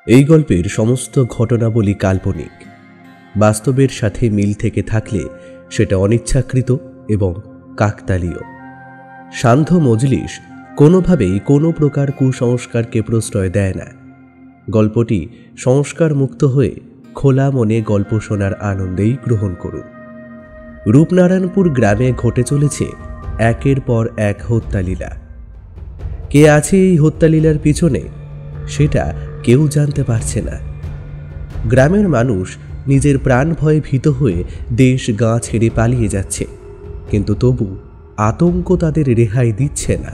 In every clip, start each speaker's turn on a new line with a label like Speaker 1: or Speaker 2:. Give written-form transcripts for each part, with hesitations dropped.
Speaker 1: এই গল্পের সমস্ত ঘটনাবলী কাল্পনিক। বাস্তবের সাথে মিল থেকে থাকলে সেটা অনিচ্ছাকৃত এবং কাকতালীয়। সান্ধ্য মজলিস কোনোভাবেই কোনো প্রকার কুসংস্কারকে প্রশ্রয় দেয় না। গল্পটি সংস্কার মুক্ত হয়ে খোলা মনে গল্প শোনার আনন্দেই গ্রহণ করুন। রূপনারায়ণপুর গ্রামে ঘটে চলেছে একের পর এক হত্যালীলা। কে আছে এই হত্যালীলার পিছনে সেটা কেউ জানতে পারছে না। গ্রামের মানুষ নিজের প্রাণ ভয়ে ভীত হয়ে দেশ গাঁ ছেড়ে পালিয়ে যাচ্ছে, কিন্তু তবু আতঙ্ক তাদের রেহাই দিচ্ছে না।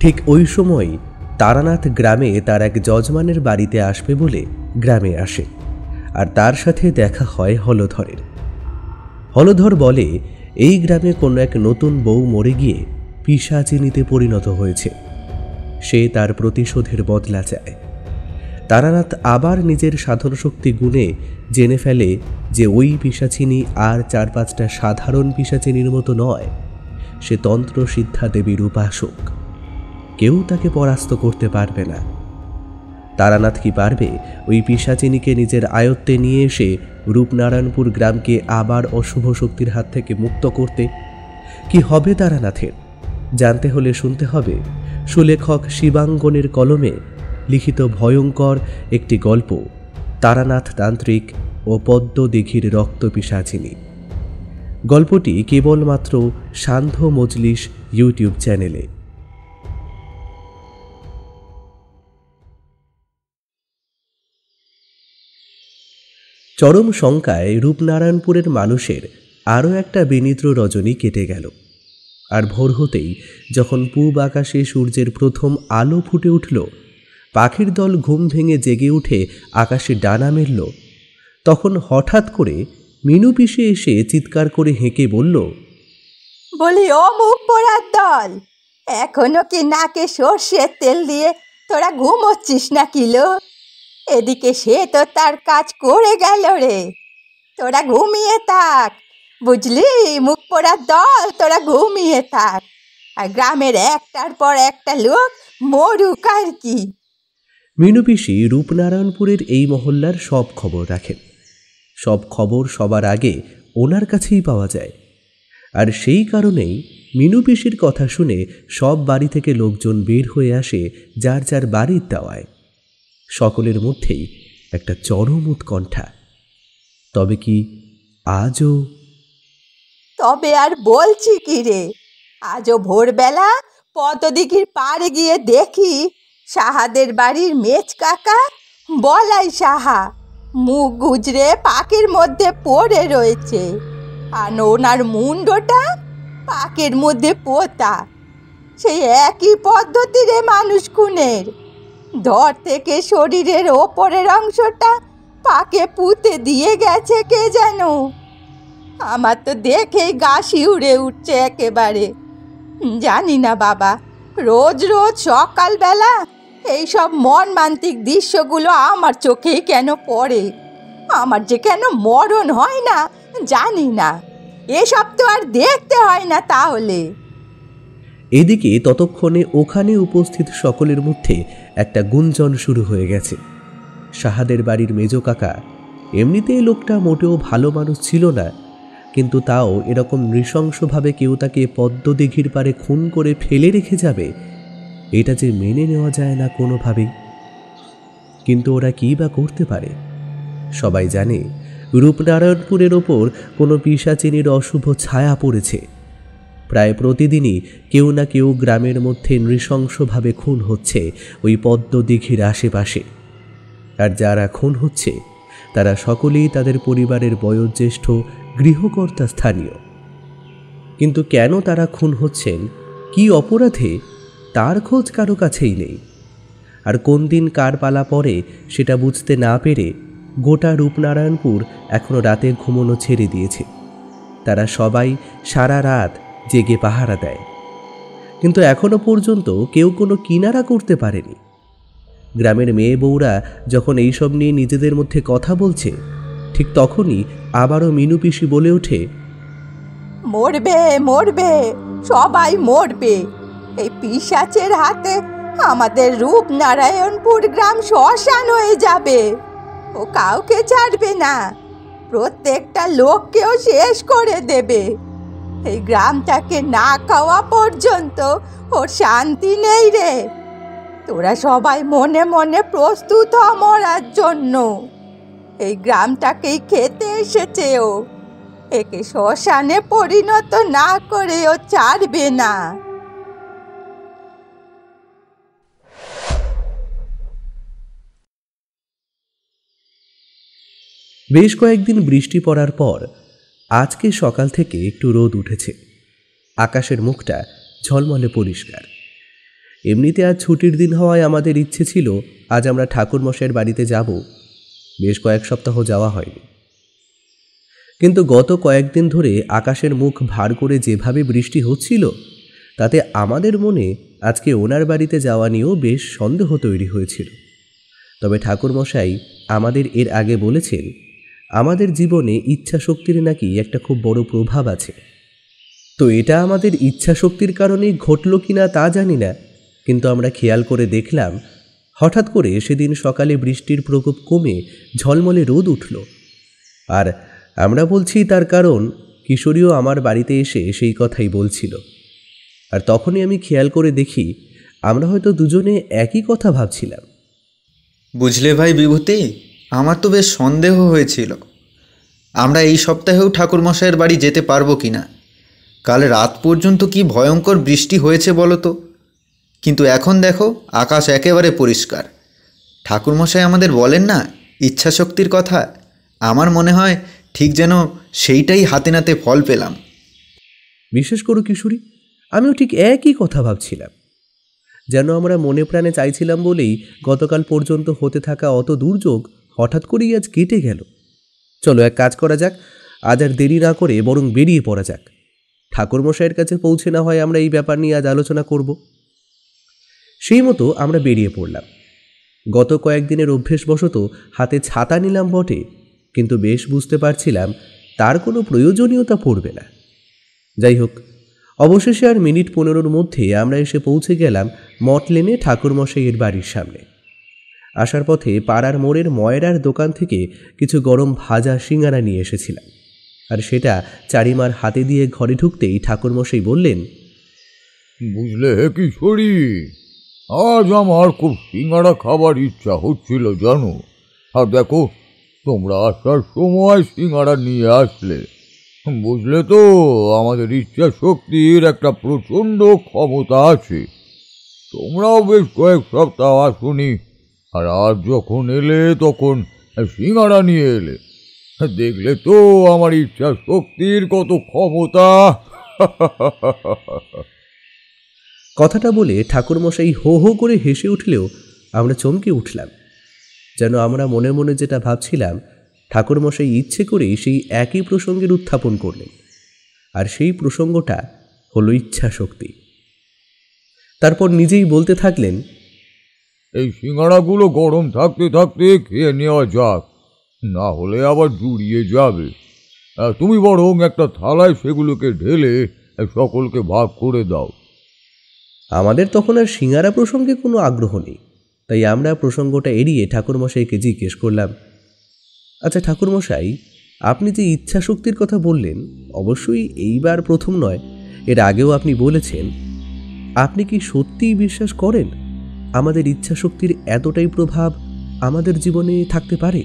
Speaker 1: ঠিক ওই সময় তারানাথ গ্রামে তার এক যজমানের বাড়িতে আসবে বলে গ্রামে আসে, আর তার সাথে দেখা হয় হলধরের। হলধর বলে এই গ্রামে কোনো এক নতুন বউ মরে গিয়ে পিশাচিনীতে পরিণত হয়েছে, সে তার প্রতিশোধের বদলা চায়। তারানাথ আবার নিজের সাধন শক্তি গুণে জেনে ফেলে যে ওই পিশাচিনী আর 4-5টা সাধারণ পিশাচিনীর মতো নয়, সে তন্ত্র সিদ্ধা দেবীর উপাসক। কেউ তাকে পরাস্ত করতে পারবে না। তারানাথ কি পারবে ওই পিশাচিনীকে নিজের আয়ত্তে নিয়ে এসে রূপনারায়ণপুর গ্রামকে আবার অশুভ শক্তির হাত থেকে মুক্ত করতে? কি হবে তারানাথের? জানতে হলে শুনতে হবে সুলেখক শিবাঙ্গনের কলমে লিখিত ভয়ঙ্কর একটি গল্প, তারানাথ তান্ত্রিক ও পদ্ম দিঘির রক্ত পিশাচিনী। গল্পটি কেবলমাত্র সান্ধ্য মজলিস ইউটিউব চ্যানেলে। চরম শঙ্কায় রূপনারায়ণপুরের মানুষের আরও একটা বিনিদ্র রজনী কেটে গেল। আর ভোর হতেই যখন পূব আকাশে সূর্যের প্রথম আলো ফুটে উঠল, পাখির দল ঘুম ভেঙে জেগে উঠে আকাশে ডানা মেলল, তখন হঠাৎ করে মিনু পিসে এসে চিৎকার করে হেঁকে বলল,
Speaker 2: বলি ও মুখ পোড়ার দল, এখনো কি নাকে সর্ষের তেল দিয়ে তোরা ঘুমোচ্ছিস না কিলো? এদিকে সে তো তার কাজ করে গেল রে, তোরা ঘুমিয়ে থাক, বুঝলি? মুখ পোড়ার দল, তোরা ঘুমিয়ে থাক, আর গ্রামের একটার পর একটা লোক মরুক আর কি।
Speaker 1: মিনু পিসি রূপনারায়ণপুরের এই মহল্লার সব খবর রাখেন। সব খবর সবার আগে ওনার কাছেই পাওয়া যায়। আর সেই কারণেই মিনু পিসির কথা শুনে সব বাড়ি থেকে লোকজন বের হয়ে আসে যার যার বাড়ির দাওয়ায়। সকলের মধ্যেই একটা চরম উৎকণ্ঠা। তবে কি আজও?
Speaker 2: তবে আর বলছি কি রে, আজও ভোরবেলা পদ্মদিঘির পাড়ে গিয়ে দেখি সাহাদের বাড়ির মেজ কাকা বলাই সাহা মুখ গুজরে পাকের মধ্যে পড়ে রয়েছে, আর ওনার মুন্ডটা পাকের মধ্যে পোতা। সেই একই পদ্ধতিরে মানুষ খুনের, ধর থেকে শরীরের ওপরের অংশটা পাকে পুঁতে দিয়ে গেছে কে যেন। আমার তো দেখেই গা শিউরে উঠছে একেবারে। জানি না বাবা, রোজ রোজ সকালবেলা এইসব মর্মান্তিক দৃশ্যগুলো আমার চোখেই কেন পড়ে। আমার যে কেন মরণ হয় না জানি না। এসব তো আর দেখতে হয় না তাহলে।
Speaker 1: এদিকে ততক্ষণে ওখানে উপস্থিত সকলের মধ্যে একটা গুঞ্জন শুরু হয়ে গেছে। সাহাদের বাড়ির মেজ কাকা, এমনিতেই লোকটা মোটেও ভালো মানুষ ছিল না, কিন্তু তাও এরকম নৃশংসভাবে কেউ তাকে পদ্মদিঘির পাড়ে খুন করে ফেলে রেখে যাবে, এটা যে মেনে নেওয়া যায় না কোনোভাবেই। কিন্তু ওরা কী বা করতে পারে? সবাই জানে রূপনারায়ণপুরের ওপর কোনো পিশাচিনীর অশুভ ছায়া পড়েছে। প্রায় প্রতিদিনই কেউ না কেউ গ্রামের মধ্যে নৃশংসভাবে খুন হচ্ছে ওই পদ্মদিঘির আশেপাশে। আর যারা খুন হচ্ছে তারা সকলেই তাদের পরিবারের বয়োজ্যেষ্ঠ গৃহকর্তা স্থানীয়। কিন্তু কেন তারা খুন হচ্ছেন, কি অপরাধে, তার খোঁজ কারো কাছেই নেই। আর কোন দিন কার পালা পড়ে সেটা বুঝতে না পেরে গোটা রূপনারায়ণপুর এখনও রাতে ঘুমোনো ছেড়ে দিয়েছে। তারা সবাই সারা রাত জেগে পাহারা দেয়, কিন্তু এখনো পর্যন্ত কেউ কোনো কিনারা করতে পারেনি। গ্রামের মেয়ে বউরা যখন এইসব নিয়ে নিজেদের মধ্যে কথা বলছে, ঠিক তখনই আবারও মিনু পিসি বলে ওঠে,
Speaker 2: মরবে মরবে, সবাই মরবে। এই পিশাচের হাতে আমাদের রূপনারায়ণপুর গ্রাম শ্মশান হয়ে যাবে। ও কাউকে ছাড়বে না, প্রত্যেকটা লোককেও শেষ করে দেবে। এই গ্রামটাকে না খাওয়া পর্যন্ত ওর শান্তি নেই রে। তোরা সবাই মনে মনে প্রস্তুত হ মরার জন্য। এই গ্রামটাকেই খেতে এসেছে ও। একে শ্মশানে পরিণত না করে ও ছাড়বে না।
Speaker 1: বেশ কয়েকদিন বৃষ্টি পড়ার পর আজকে সকাল থেকে একটু রোদ উঠেছে। আকাশের মুখটা ঝলমলে পরিষ্কার। এমনিতে আজ ছুটির দিন হওয়ায় আমাদের ইচ্ছে ছিল আজ আমরা ঠাকুরমশাইয়ের বাড়িতে যাব। বেশ কয়েক সপ্তাহ যাওয়া হয়নি, কিন্তু গত কয়েকদিন ধরে আকাশের মুখ ভার করে যেভাবে বৃষ্টি হচ্ছিল তাতে আমাদের মনে আজকে ওনার বাড়িতে যাওয়া নিয়েও বেশ সন্দেহ তৈরি হয়েছিল। তবে ঠাকুরমশাই আমাদের এর আগে বলেছেন আমাদের জীবনে ইচ্ছা শক্তির নাকি একটা খুব বড় প্রভাব আছে। তো এটা আমাদের ইচ্ছা শক্তির কারণেই ঘটল কিনা তা জানি না, কিন্তু আমরা খেয়াল করে দেখলাম হঠাৎ করে সেদিন সকালে বৃষ্টির প্রকোপ কমে ঝলমলে রোদ উঠল। আর আমরা বলছি তার কারণ কিশোরীও আমার বাড়িতে এসে সেই কথাই বলছিল। আর তখনই আমি খেয়াল করে দেখি আমরা হয়তো দুজনে একই কথা ভাবছিলাম।
Speaker 3: বুঝলে ভাই বিভূতি, আমার তো বেশ সন্দেহ হয়েছিল আমরা এই সপ্তাহেও ঠাকুরমশাইয়ের বাড়ি যেতে পারবো কি না। কাল রাত পর্যন্ত কি ভয়ঙ্কর বৃষ্টি হয়েছে বলো তো, কিন্তু এখন দেখো আকাশ একেবারে পরিষ্কার। ঠাকুরমশাই আমাদের বলেন না ইচ্ছাশক্তির কথা, আমার মনে হয় ঠিক যেন সেইটাই হাতে নাতে ফল পেলাম।
Speaker 1: বিশেষ করে কিশোরী, আমিও ঠিক একই কথা ভাবছিলাম। যেন আমরা মনে প্রাণে চাইছিলাম বলেই গতকাল পর্যন্ত হতে থাকা অত দুর্যোগ হঠাৎ করেই আজ কেটে গেল। চলো এক কাজ করা যাক, আজ আর দেরি না করে বরং বেরিয়ে পড়া যাক। ঠাকুরমশাইয়ের কাছে পৌঁছে না হয় আমরা এই ব্যাপার নিয়ে আজ আলোচনা করব। সেই মতো আমরা বেরিয়ে পড়লাম। গত কয়েকদিনের অভ্যেসবশত হাতে ছাতা নিলাম বটে, কিন্তু বেশ বুঝতে পারছিলাম তার কোনো প্রয়োজনীয়তা পড়বে না। যাই হোক, অবশেষে আর মিনিট 15-র মধ্যে আমরা এসে পৌঁছে গেলাম মঠ লেনে ঠাকুরমশাইয়ের বাড়ির সামনে। আসার পথে পাড়ার মোড়ের ময়রার দোকান থেকে কিছু গরম ভাজা সিঙ্গারা নিয়ে এসেছিলাম, আর সেটা চারিমার হাতে দিয়ে ঘরে ঢুকতেই ঠাকুরমশাই বললেন,
Speaker 4: বুঝলে কিশোরী, আজ আমার খুব সিঙ্গারা খাবার ইচ্ছা হচ্ছিল জানো। আর দেখো, তোমরা আসার সময় সিঙ্গারা নিয়ে আসলে। বুঝলে তো, আমাদের ইচ্ছা শক্তির একটা প্রচণ্ড ক্ষমতা আছে। তোমরাও বেশ কয়েক সপ্তাহ আসুনি, আর আজ যখন এলে তখন সিঙ্গারা নিয়ে এলে। দেখলে তো আমার ইচ্ছা শক্তির কত ক্ষমতা।
Speaker 1: কথাটা বলে ঠাকুরমশাই হো হো করে হেসে উঠলেও আমরা চমকে উঠলাম। যেন আমরা মনে মনে যেটা ভাবছিলাম ঠাকুরমশাই ইচ্ছে করেই সেই একই প্রসঙ্গের উত্থাপন করলেন, আর সেই প্রসঙ্গটা হলো ইচ্ছা শক্তি। তারপর নিজেই বলতে থাকলেন,
Speaker 4: এই সিঙ্গাড়াগুলো গরম থাকতে থাকতে খেয়ে নেওয়া যাক, না হলে আবার জুড়িয়ে যাবে। তুমি বরং একটা থালায় সেগুলোকে ঢেলে সকলকে ভাগ করে দাও।
Speaker 1: আমাদের তখন আর সিঙ্গারা প্রসঙ্গে কোনো আগ্রহ নেই, তাই আমরা প্রসঙ্গটা এড়িয়ে ঠাকুরমশাইকে জিজ্ঞেস করলাম, আচ্ছা ঠাকুরমশাই, আপনি যে ইচ্ছা শক্তির কথা বললেন, অবশ্যই এইবার প্রথম নয়, এর আগেও আপনি বলেছেন, আপনি কি সত্যিই বিশ্বাস করেন আমাদের ইচ্ছা শক্তির এতটাই প্রভাব আমাদের জীবনে থাকতে পারে?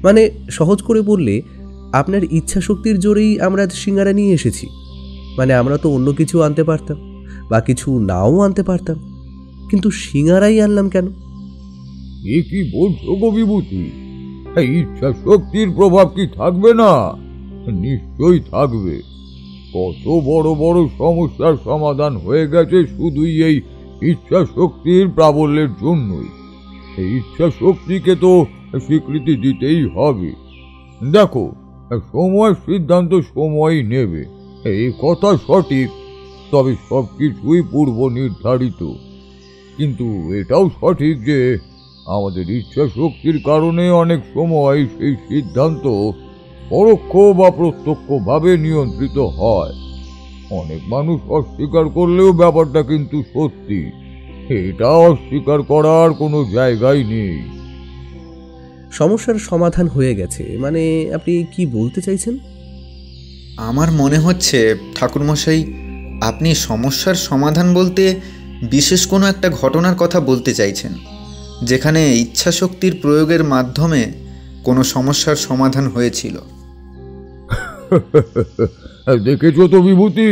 Speaker 1: মানে সহজ করে বললে, আপনার ইচ্ছা শক্তির জোরেই আমরা সিঙ্গারা নিয়ে এসেছি। মানে আমরা তো অন্য কিছু আনতে পারতাম বা কিছু নাও আনতে পারতাম, কিন্তু সিঙ্গারাই আনলাম কেন?
Speaker 4: এ কি বলছো গো বিভূতি? ইচ্ছা শক্তির প্রভাব কি থাকবে না? নিশ্চয়ই থাকবে। কত বড় বড় সমস্যার সমাধান হয়ে গেছে শুধুই এই ইচ্ছা শক্তির প্রাবল্যের জন্যই। এই ইচ্ছা শক্তিকে তো স্বীকৃতি দিতেই হবে। দেখো, সময় সিদ্ধান্ত সময়ই নেবে, এই কথা সঠিক। তবে সবকিছুই পূর্ব নির্ধারিত। কিন্তু এটাও সঠিক যে আমাদের ইচ্ছা শক্তির কারণে অনেক সময় সেই সিদ্ধান্ত পরোক্ষ বা প্রত্যক্ষভাবে নিয়ন্ত্রিত হয়। অনেক মানুষ অস্বীকার করলেও ব্যাপারটা কিন্তু সত্যি। এটা অস্বীকার করার কোনো জায়গাই নেই।
Speaker 1: সমস্যার সমাধান হয়ে গেছে মানে আপনি কি বলতে চাইছেন?
Speaker 3: আমার মনে হচ্ছে ঠাকুরমশাই, আপনি সমস্যার সমাধান বলতে বিশেষ কোনো একটা ঘটনার কথা বলতে চাইছেন, যেখানে ইচ্ছাশক্তির প্রয়োগের মাধ্যমে কোনো সমস্যার সমাধান হয়েছিল।
Speaker 4: দেখেছো তো বিভূতি,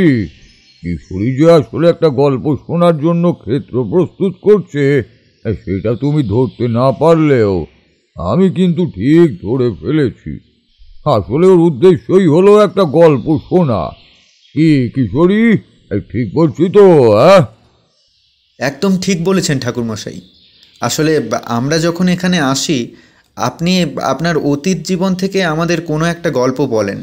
Speaker 4: কিশোরী যে আসলে একটা গল্প শোনার জন্য ক্ষেত্র প্রস্তুত করছে, সেটা তুমি ধরতে না পারলেও আমি কিন্তু ঠিক ধরে ফেলেছি। আসলে ওর উদ্দেশ্যই হলো একটা গল্প শোনা। কি কিশোরী, ঠিক বলছি তো?
Speaker 3: একদম ঠিক বলেছেন ঠাকুরমশাই। আসলে আমরা যখন এখানে আসি, আপনি আপনার অতীত জীবন থেকে আমাদের কোনো একটা গল্প বলেন,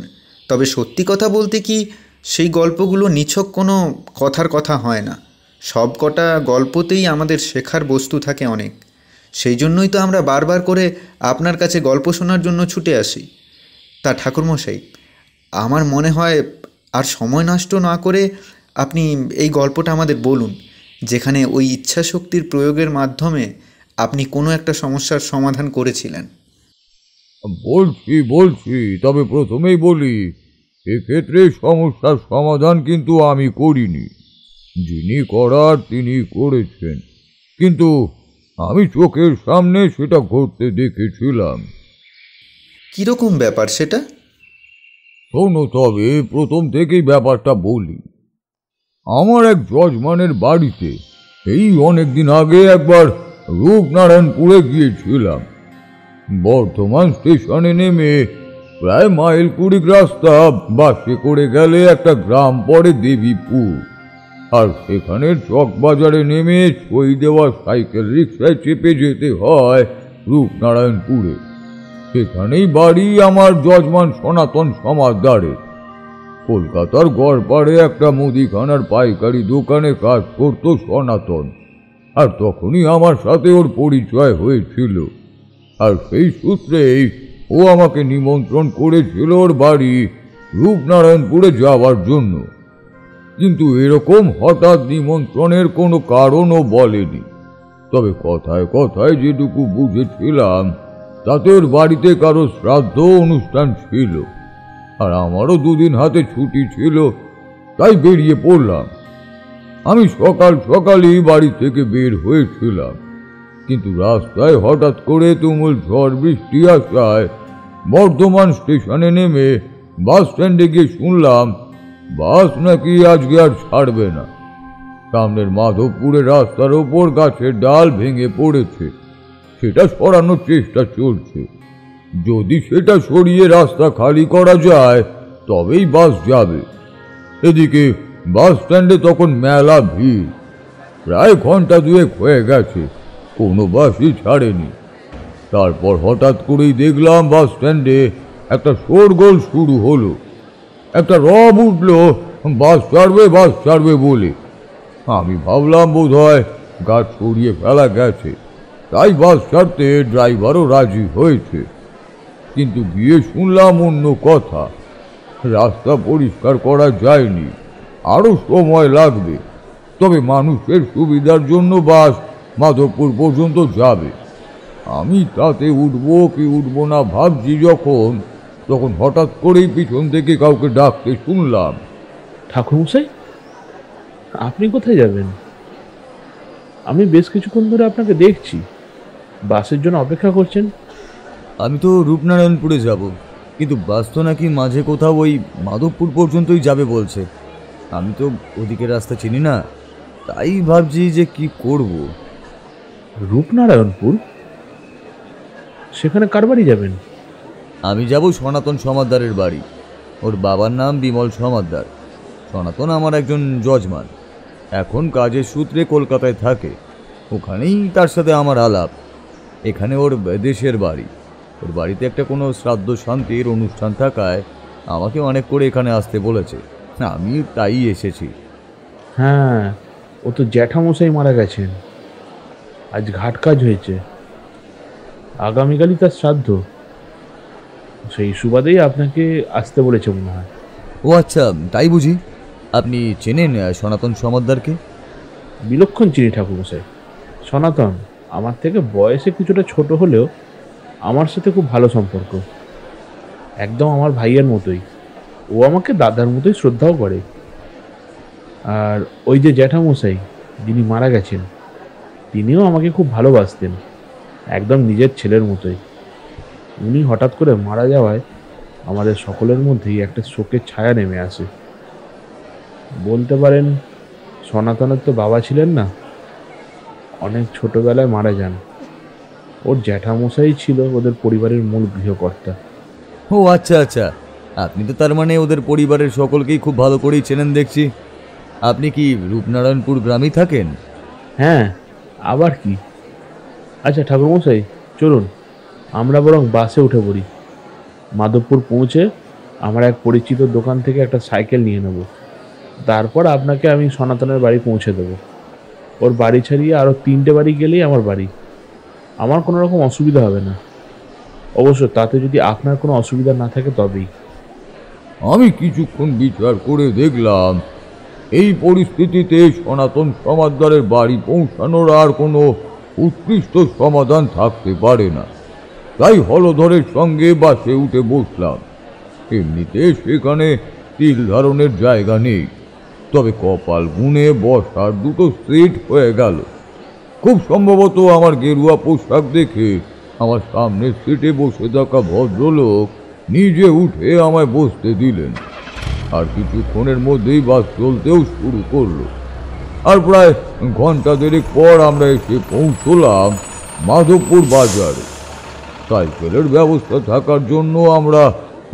Speaker 3: তবে সত্যি কথা বলতে কি, সেই গল্পগুলো নিছক কোনো কথার কথা হয় না। সব কটা গল্পতেই আমাদের শেখার বস্তু থাকে অনেক। সেই জন্যই তো আমরা বারবার করে আপনার কাছে গল্প শোনার জন্য ছুটে আসি। তা ঠাকুরমশাই, আমার মনে হয় আর সময় নষ্ট না করে আপনি এই গল্পটা আমাদের বলুন, যেখানে ওই ইচ্ছাশক্তির প্রয়োগের মাধ্যমে আপনি কোনো একটা সমস্যার সমাধান করেছিলেন।
Speaker 4: বলছি, তবে প্রথমেই বলি, এক্ষেত্রে সমস্যার সমাধান কিন্তু আমি করিনি। যিনি করার তিনি করেছেন, কিন্তু আমি চোখের সামনে সেটা ঘটতে দেখেছিলাম।
Speaker 3: কীরকম ব্যাপার সেটা?
Speaker 4: শোনো, তবে প্রথম থেকেই ব্যাপারটা বলি। আমার এক যজমানের বাড়িতে এই অনেকদিন আগে একবার রূপনারায়ণপুরে গিয়েছিলাম। বর্ধমান স্টেশনে নেমে প্রায় মাইল 20 রাস্তা বাসে করে গেলে একটা গ্রাম পড়ে দেবীপুর, আর সেখানের চকবাজারে নেমে সই দেওয়া সাইকেল রিক্সায় চেপে যেতে হয় রূপনারায়ণপুরে। সেখানেই বাড়ি আমার যজমান সনাতন সমাদদারের। কলকাতার গড়পাড়ে একটা মুদিখানার পাইকারি দোকানে কাজ করত সনাতন, আর তখনই আমার সাথে ওর পরিচয় হয়েছিল। আর সেই সূত্রেই ও আমাকে নিমন্ত্রণ করেছিল ওর বাড়ি রূপনারায়ণপুরে যাওয়ার জন্য। কিন্তু এরকম হঠাৎ নিমন্ত্রণের কোনো কারণও বলেনি। তবে কথায় কথায় যেটুকু বুঝেছিলাম, তাতে ওর বাড়িতে কারো শ্রাদ্ধ অনুষ্ঠান ছিল, আর আমারও 2 দিন হাতে ছুটি ছিল, তাই বেরিয়ে পড়লাম। আমি সকাল সকালই বাড়ি থেকে বের হয়েছিলাম, কিন্তু রাস্তায় হঠাৎ করে তুমুল ঝড় বৃষ্টি আসায় বর্ধমান স্টেশনে নেমে বাস স্ট্যান্ডে গিয়ে শুনলাম বাস নাকি আজকে আর ছাড়বে না। সামনের মাধবপুরের রাস্তার ওপর গাছের ডাল ভেঙে পড়েছে, সেটা সরানোর চেষ্টা চলছে। যদি সেটা সরিয়ে রাস্তা খালি করা যায় তবেই বাস যাবে। এদিকে বাস স্ট্যান্ডে তখন মেলা ভিড়, প্রায় ঘন্টা 2 হয়ে গেছে, কোনো বাসই ছাড়েনি। তারপর হঠাৎ করেই দেখলাম বাস স্ট্যান্ডে একটা শোরগোল শুরু হলো। একটা রব উঠল বাস ছাড়বে বলে। আমি ভাবলাম বোধ হয় গাছ সরিয়ে ফেলা গেছে, তাই বাস ছাড়তে ড্রাইভারও রাজি হয়েছে। কিন্তু গিয়ে শুনলাম অন্য কথা, রাস্তা পরিষ্কার করা যায়নি, আরও সময় লাগবে। তবে মানুষের সুবিধার জন্য বাস মাধবপুর পর্যন্ত যাবে। আমি তাতে উঠবো কি উঠবো না ভাবছি তখন হঠাৎ করেই পিছন থেকে কাউকে ডাকতে শুনলাম,
Speaker 5: ঠাকুরমশাই, আপনি কোথায় যাবেন? আমি বেশ কিছুক্ষণ ধরে আপনাকে দেখছি, বাসের জন্য অপেক্ষা করছেন।
Speaker 6: আমি তো রূপনারায়ণপুরে যাব, কিন্তু বাস তো নাকি মাঝে কোথাও ওই মাধবপুর পর্যন্তই যাবে বলছে। আমি তো ওদিকে রাস্তা চিনি না, তাই ভাবছি যে কি করব।
Speaker 5: রূপনারায়ণপুর? সেখানে কার বাড়ি যাবেন?
Speaker 6: আমি যাব সনাতন সমাদদারের বাড়ি। ওর বাবার নাম বিমল সমাদদার। সনাতন আমার একজন যজমান, এখন কাজের সূত্রে কলকাতায় থাকে। ওখানেই তার সাথে আমার আলাপ। এখানে ওর দেশের বাড়ি। ওর বাড়িতে একটা কোনো শ্রাদ্ধ শান্তির অনুষ্ঠান থাকায় আমাকে অনেক করে এখানে আসতে বলেছে, আমি তাই এসেছি।
Speaker 5: হ্যাঁ, ও তো জ্যাঠামশাই মারা গেছেন, আজ ঘাট কাজ হয়েছে, আগামীকালই তার শ্রাদ্ধ। সেই সুবাদেই আপনাকে আসতে বলেছে মনে হয়।
Speaker 6: ও আচ্ছা, তাই বুঝি। আপনি চেনেন সনাতন সমাদদারকে?
Speaker 5: বিলক্ষণ চিনি ঠাকুরমশাই, সনাতন আমার থেকে বয়সে কিছুটা ছোট হলেও আমার সাথে খুব ভালো সম্পর্ক, একদম আমার ভাইয়ের মতোই। ও আমাকে দাদার মতোই শ্রদ্ধাও করে। আর ওই যে জ্যাঠামশাই যিনি মারা গেছেন, তিনিও আমাকে খুব ভালোবাসতেন, একদম নিজের ছেলের মতোই। উনি হঠাৎ করে মারা যাওয়ায় আমাদের সকলের মধ্যেই একটা শোকের ছায়া নেমে আসে। বলতে পারেন সনাতনের তো বাবা ছিলেন না, অনেক ছোটবেলায় মারা যান। ওর জ্যাঠামশাই ছিল ওদের পরিবারের মূল গৃহকর্তা।
Speaker 6: ও আচ্ছা আচ্ছা, আপনি তো তার মানে ওদের পরিবারের সকলকেই খুব ভালো করেই চেনেন দেখছি। আপনি কি রূপনারায়ণপুর গ্রামেই থাকেন?
Speaker 5: হ্যাঁ, আবার কি। আচ্ছা ঠাকুরমশাই, চলুন আমরা বরং বাসে উঠে পড়ি। মাধবপুর পৌঁছে আমার এক পরিচিত দোকান থেকে একটা সাইকেল নিয়ে নেব, তারপর আপনাকে আমি সনাতনের বাড়ি পৌঁছে দেবো। ওর বাড়ি ছাড়িয়ে আরও 3টে বাড়ি গেলেই আমার বাড়ি। আমার কোনো রকম অসুবিধা হবে না, অবশ্য তাতে যদি আপনার কোনো অসুবিধা না থাকে তবেই।
Speaker 4: আমি কিছুক্ষণ বিচার করে দেখলাম এই পরিস্থিতিতে সনাতন সমাদদারের বাড়ি পৌঁছানোর আর কোনো উৎকৃষ্ট সমাধান থাকতে পারে না। তাই হলধরের সঙ্গে বাসে উঠে বসলাম। এমনিতে সেখানে তিল ধারণের জায়গা নেই, তবে কপাল গুনে বসার 2টো সিট হয়ে গেল। খুব সম্ভবত আমার গেরুয়া পোশাক দেখে আমার সামনের সিটে বসে থাকা ভদ্রলোক নিজে উঠে আমায় বসতে দিলেন। আর কিছুক্ষণের মধ্যেই বাস চলতেও শুরু করলো। আর প্রায় ঘন্টা দেড়েক পর আমরা এসে পৌঁছলাম মাধবপুর বাজারে। সাইকেলের ব্যবস্থা থাকার জন্য আমরা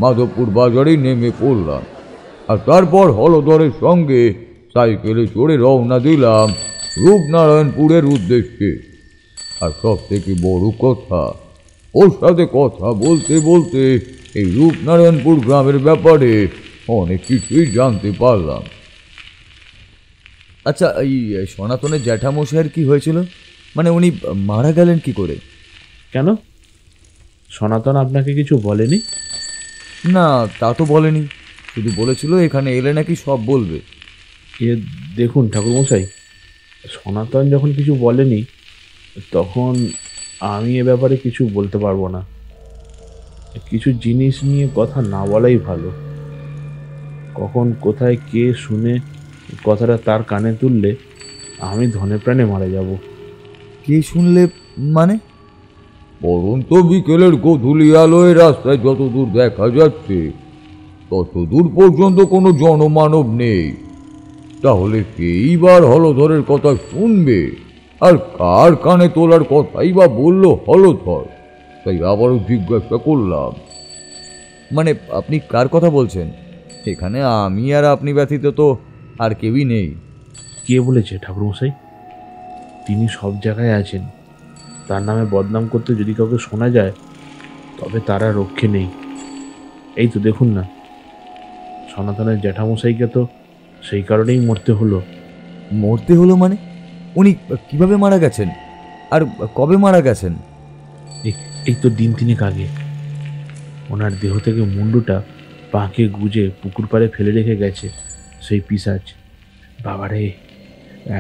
Speaker 4: মাধবপুর বাজারে নেমে পড়লাম, আর তারপর হলধরের সঙ্গে সাইকেলে চড়ে রওনা দিলাম রূপনারায়ণপুরের উদ্দেশ্যে। আর সব থেকে বড় কথা, ওর সাথে কথা বলতে বলতে এই রূপনারায়ণপুর গ্রামের ব্যাপারে অনেক কিছুই জানতে পারলাম।
Speaker 6: আচ্ছা, এই সনাতনের জ্যাঠামশাইয়ের কি হয়েছিল? মানে উনি মারা গেলেন কি করে?
Speaker 5: কেন, সনাতন আপনাকে কিছু বলেনি?
Speaker 6: না, তা তো বলেনি, শুধু বলেছিল এখানে এলে নাকি সব বলবে।
Speaker 5: এ দেখুন ঠাকুরমশাই, সনাতন যখন কিছু বলেনি তখন আমি এ ব্যাপারে কিছু বলতে পারবো না। কিছু জিনিস নিয়ে কথা না বলাই ভালো। কখন কোথায় কে শুনে কথাটা তার কানে তুললে আমি ধনে প্রাণে মারা যাব।
Speaker 6: কে শুনলে মানে?
Speaker 4: পরন্ত বিকেলের গোধূলি আলোয় রাস্তায় যতদূর দেখা যাচ্ছে ততদূর পর্যন্ত কোনো জনমানব নেই। তাহলে কেই বার হলধরের কথা শুনবে, আর কার কানে তোলার কথাই বা বললো হলধর? তাই আবারও জিজ্ঞাসা করলাম,
Speaker 6: মানে আপনি কার কথা বলছেন? এখানে আমি আর আপনি ব্যতীত তো আর কেউই নেই।
Speaker 5: কে বলেছে ঠাকুরমশাই? তিনি সব জায়গায় আছেন। তার নামে বদনাম করতে যদি কাউকে শোনা যায় তবে তারা রক্ষে নেই। এই তো দেখুন না, সনাতনের জ্যাঠামশাইকে তো সেই কারণেই মরতে হলো।
Speaker 6: মরতে হলো মানে? উনি কিভাবে মারা গেছেন আর কবে মারা গেছেন?
Speaker 5: এই তো দিন 3 আগে। ওনার দেহ থেকে মুন্ডুটা পাঁকে গুজে পুকুর পাড়ে ফেলে রেখে গেছে সেই পিশাচ। বাবারে,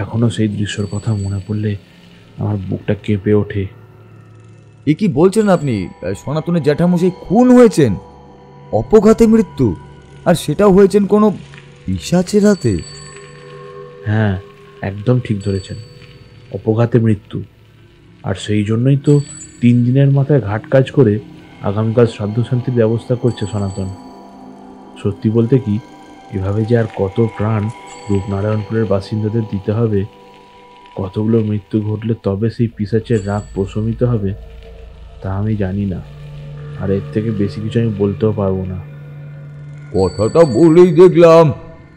Speaker 5: এখনো সেই দৃশ্যর কথা মনে পড়লে আমার বুকটা কেঁপে ওঠে।
Speaker 6: এ কি বলছেন আপনি? সনাতনের জ্যাঠামশাই খুন হয়েছেন? অপঘাতে মৃত্যু? আর সেটাও হয়েছেন কোনো পিশাচের হাতে?
Speaker 5: হ্যাঁ, একদম ঠিক ধরেছেন, অপঘাতে মৃত্যু। আর সেই জন্যই তো 3 দিনের মাথায় ঘাট কাজ করে আগামীকাল শ্রাদ্ধ শান্তির ব্যবস্থা করছে সনাতন। সত্যি বলতে কি, এভাবে যে আর কত প্রাণ রূপনারায়ণপুরের বাসিন্দাদের দিতে হবে, কতগুলো মৃত্যু ঘটলে তবে সেই পিশাচের রাগ প্রশমিত হবে তা আমি জানি না। আর এর থেকে বেশি কিছু আমি বলতেও পারবো না।
Speaker 4: কথাটা বলেই দেখলাম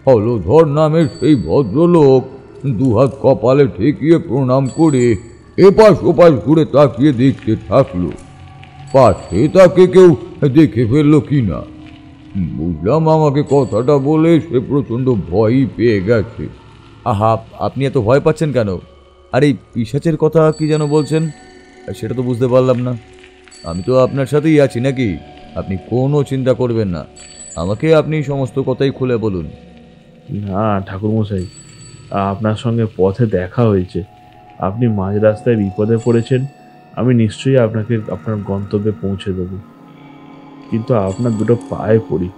Speaker 4: হলধর নামের সেই ভদ্রলোক 2 হাত কপালে ঠেকিয়ে প্রণাম করে এপাশ ওপাশ ঘুরে তাকিয়ে দেখতে থাকলো। পাশে তাকে কেউ দেখে ফেললো কিনা। বুঝলাম আমাকে কথাটা বলে সে প্রচণ্ড ভয়ই পেয়ে গেছে।
Speaker 6: আহা, আপনি এত ভয় পাচ্ছেন কেন? আর এই পিশাচের কথা কি যেন বলছেন, সেটা তো বুঝতে পারলাম না। আমি তো আপনার সাথেই আছি নাকি? আপনি কোনো চিন্তা করবেন না, আমাকে আপনি সমস্ত কথাই খুলে বলুন।
Speaker 5: না ঠাকুরমশাই, আপনার সঙ্গে পথে দেখা হয়েছে, আপনি মাঝ রাস্তায় বিপদে পড়েছেন, আমি নিশ্চয়ই আপনাকে আপনার গন্তব্যে পৌঁছে দেব। কিন্তু আপনার দুটো পায়ে পড়ি,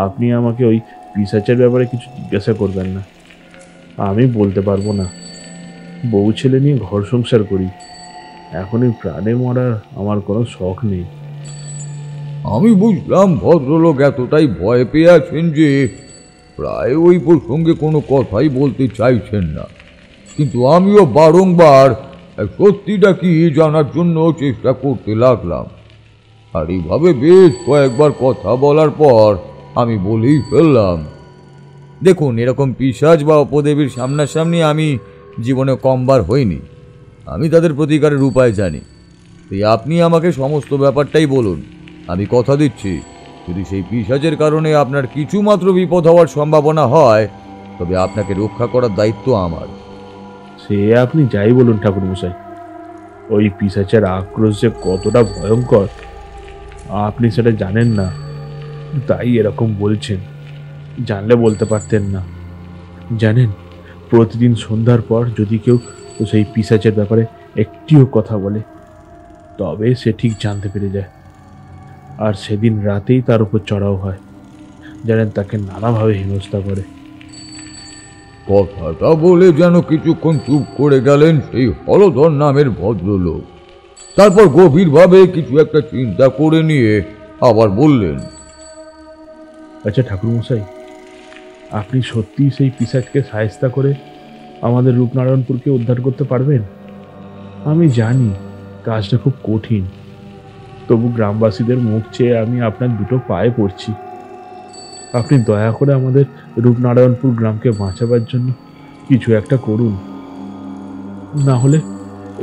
Speaker 5: আপনি আমাকে ওই পিশাচের ব্যাপারে কিছু জিজ্ঞাসা করবেন না। আমি বলতে পারবো না, বউ ছেলে নিয়ে ঘর সংসার করি, এখন এই প্রাণে মরার আমার কোনো শখ নেই।
Speaker 4: আমি বুঝলাম ভদ্রলোক এতটাই ভয় পেয়ে আছেন যে প্রায় ওই প্রসঙ্গে কোনো কথাই বলতে চাইছেন না, কিন্তু আমিও বারংবার সত্যিটা কি জানার জন্য চেষ্টা করতে লাগলাম। আর এইভাবে বেশ কয়েকবার কথা বলার পর আমি বলেই ফেললাম,
Speaker 6: দেখুন, এরকম পিশাচ বা অপদেবীর সামনাসামনি আমি জীবনে কমবার হইনি। আমি তাদের প্রতিকারের উপায় জানি। তাই আপনি আমাকে সমস্ত ব্যাপারটাই বলুন। আমি কথা দিচ্ছি, যদি সেই পিশাচের কারণে আপনার কিছুমাত্র বিপদ হওয়ার সম্ভাবনা হয়, তবে আপনাকে রক্ষা করার দায়িত্ব আমার।
Speaker 5: সে আপনি যাই বলুন ঠাকুরমশাই, ওই পিশাচের আক্রোশ যে কতটা ভয়ঙ্কর আপনি সেটা জানেন না, তাই এরকম বলছেন। জানলে বলতে পারতেন না। জানেন, প্রতিদিন সন্ধ্যার পর যদি কেউ সেই পিশাচের ব্যাপারে একটিও কথা বলে, তবে সে ঠিক জানতে পেরে যায়। আর সেদিন রাতেই তার উপর চড়াও হয়। জানেন, তাকে নানাভাবে হেনস্থা করে।
Speaker 4: কথাটা বলে যেন কিছুক্ষণ চুপ করে গেলেন সেই হলধর নামের ভদ্রলোক। তারপর গভীরভাবে কিছু একটা চিন্তা করে নিয়ে আবার বললেন,
Speaker 5: আচ্ছা ঠাকুরমশাই, আপনি সত্যিই সেই পিশাচকে সায়স্তা করে আমাদের রূপনারায়ণপুরকে উদ্ধার করতে পারবেন? আমি জানি কাজটা খুব কঠিন, তবু গ্রামবাসীদের মুখ চেয়ে আমি আপনার দুটো পায়ে পড়ছি। আপনি দয়া করে আমাদের রূপনারায়ণপুর গ্রামকে বাঁচাবার জন্য কিছু একটা করুন। না হলে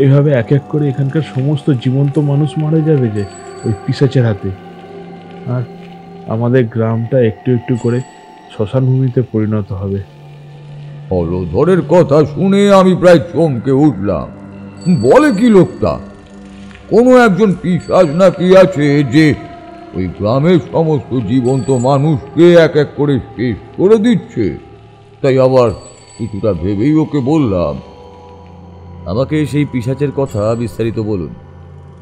Speaker 5: এভাবে এক এক করে এখানকার সমস্ত জীবন্ত মানুষ মারা যাবে যে ওই পিশাচের হাতে, আর আমাদের গ্রামটা একটু একটু করে শ্মশান ভূমিতে পরিণত হবে।
Speaker 4: হলধরের কথা শুনে আমি প্রায় চমকে উঠলাম। বলে কি লোকটা, কোনো একজন পিশাচ নাকি আছে যে ওই গ্রামের সমস্ত জীবন্ত মানুষকে এক এক করে শেষ করে দিচ্ছে? তাই আবার কিছুটা ভেবেই ওকে বললাম,
Speaker 6: আমাকে সেই পিশাচের কথা বিস্তারিত বলুন,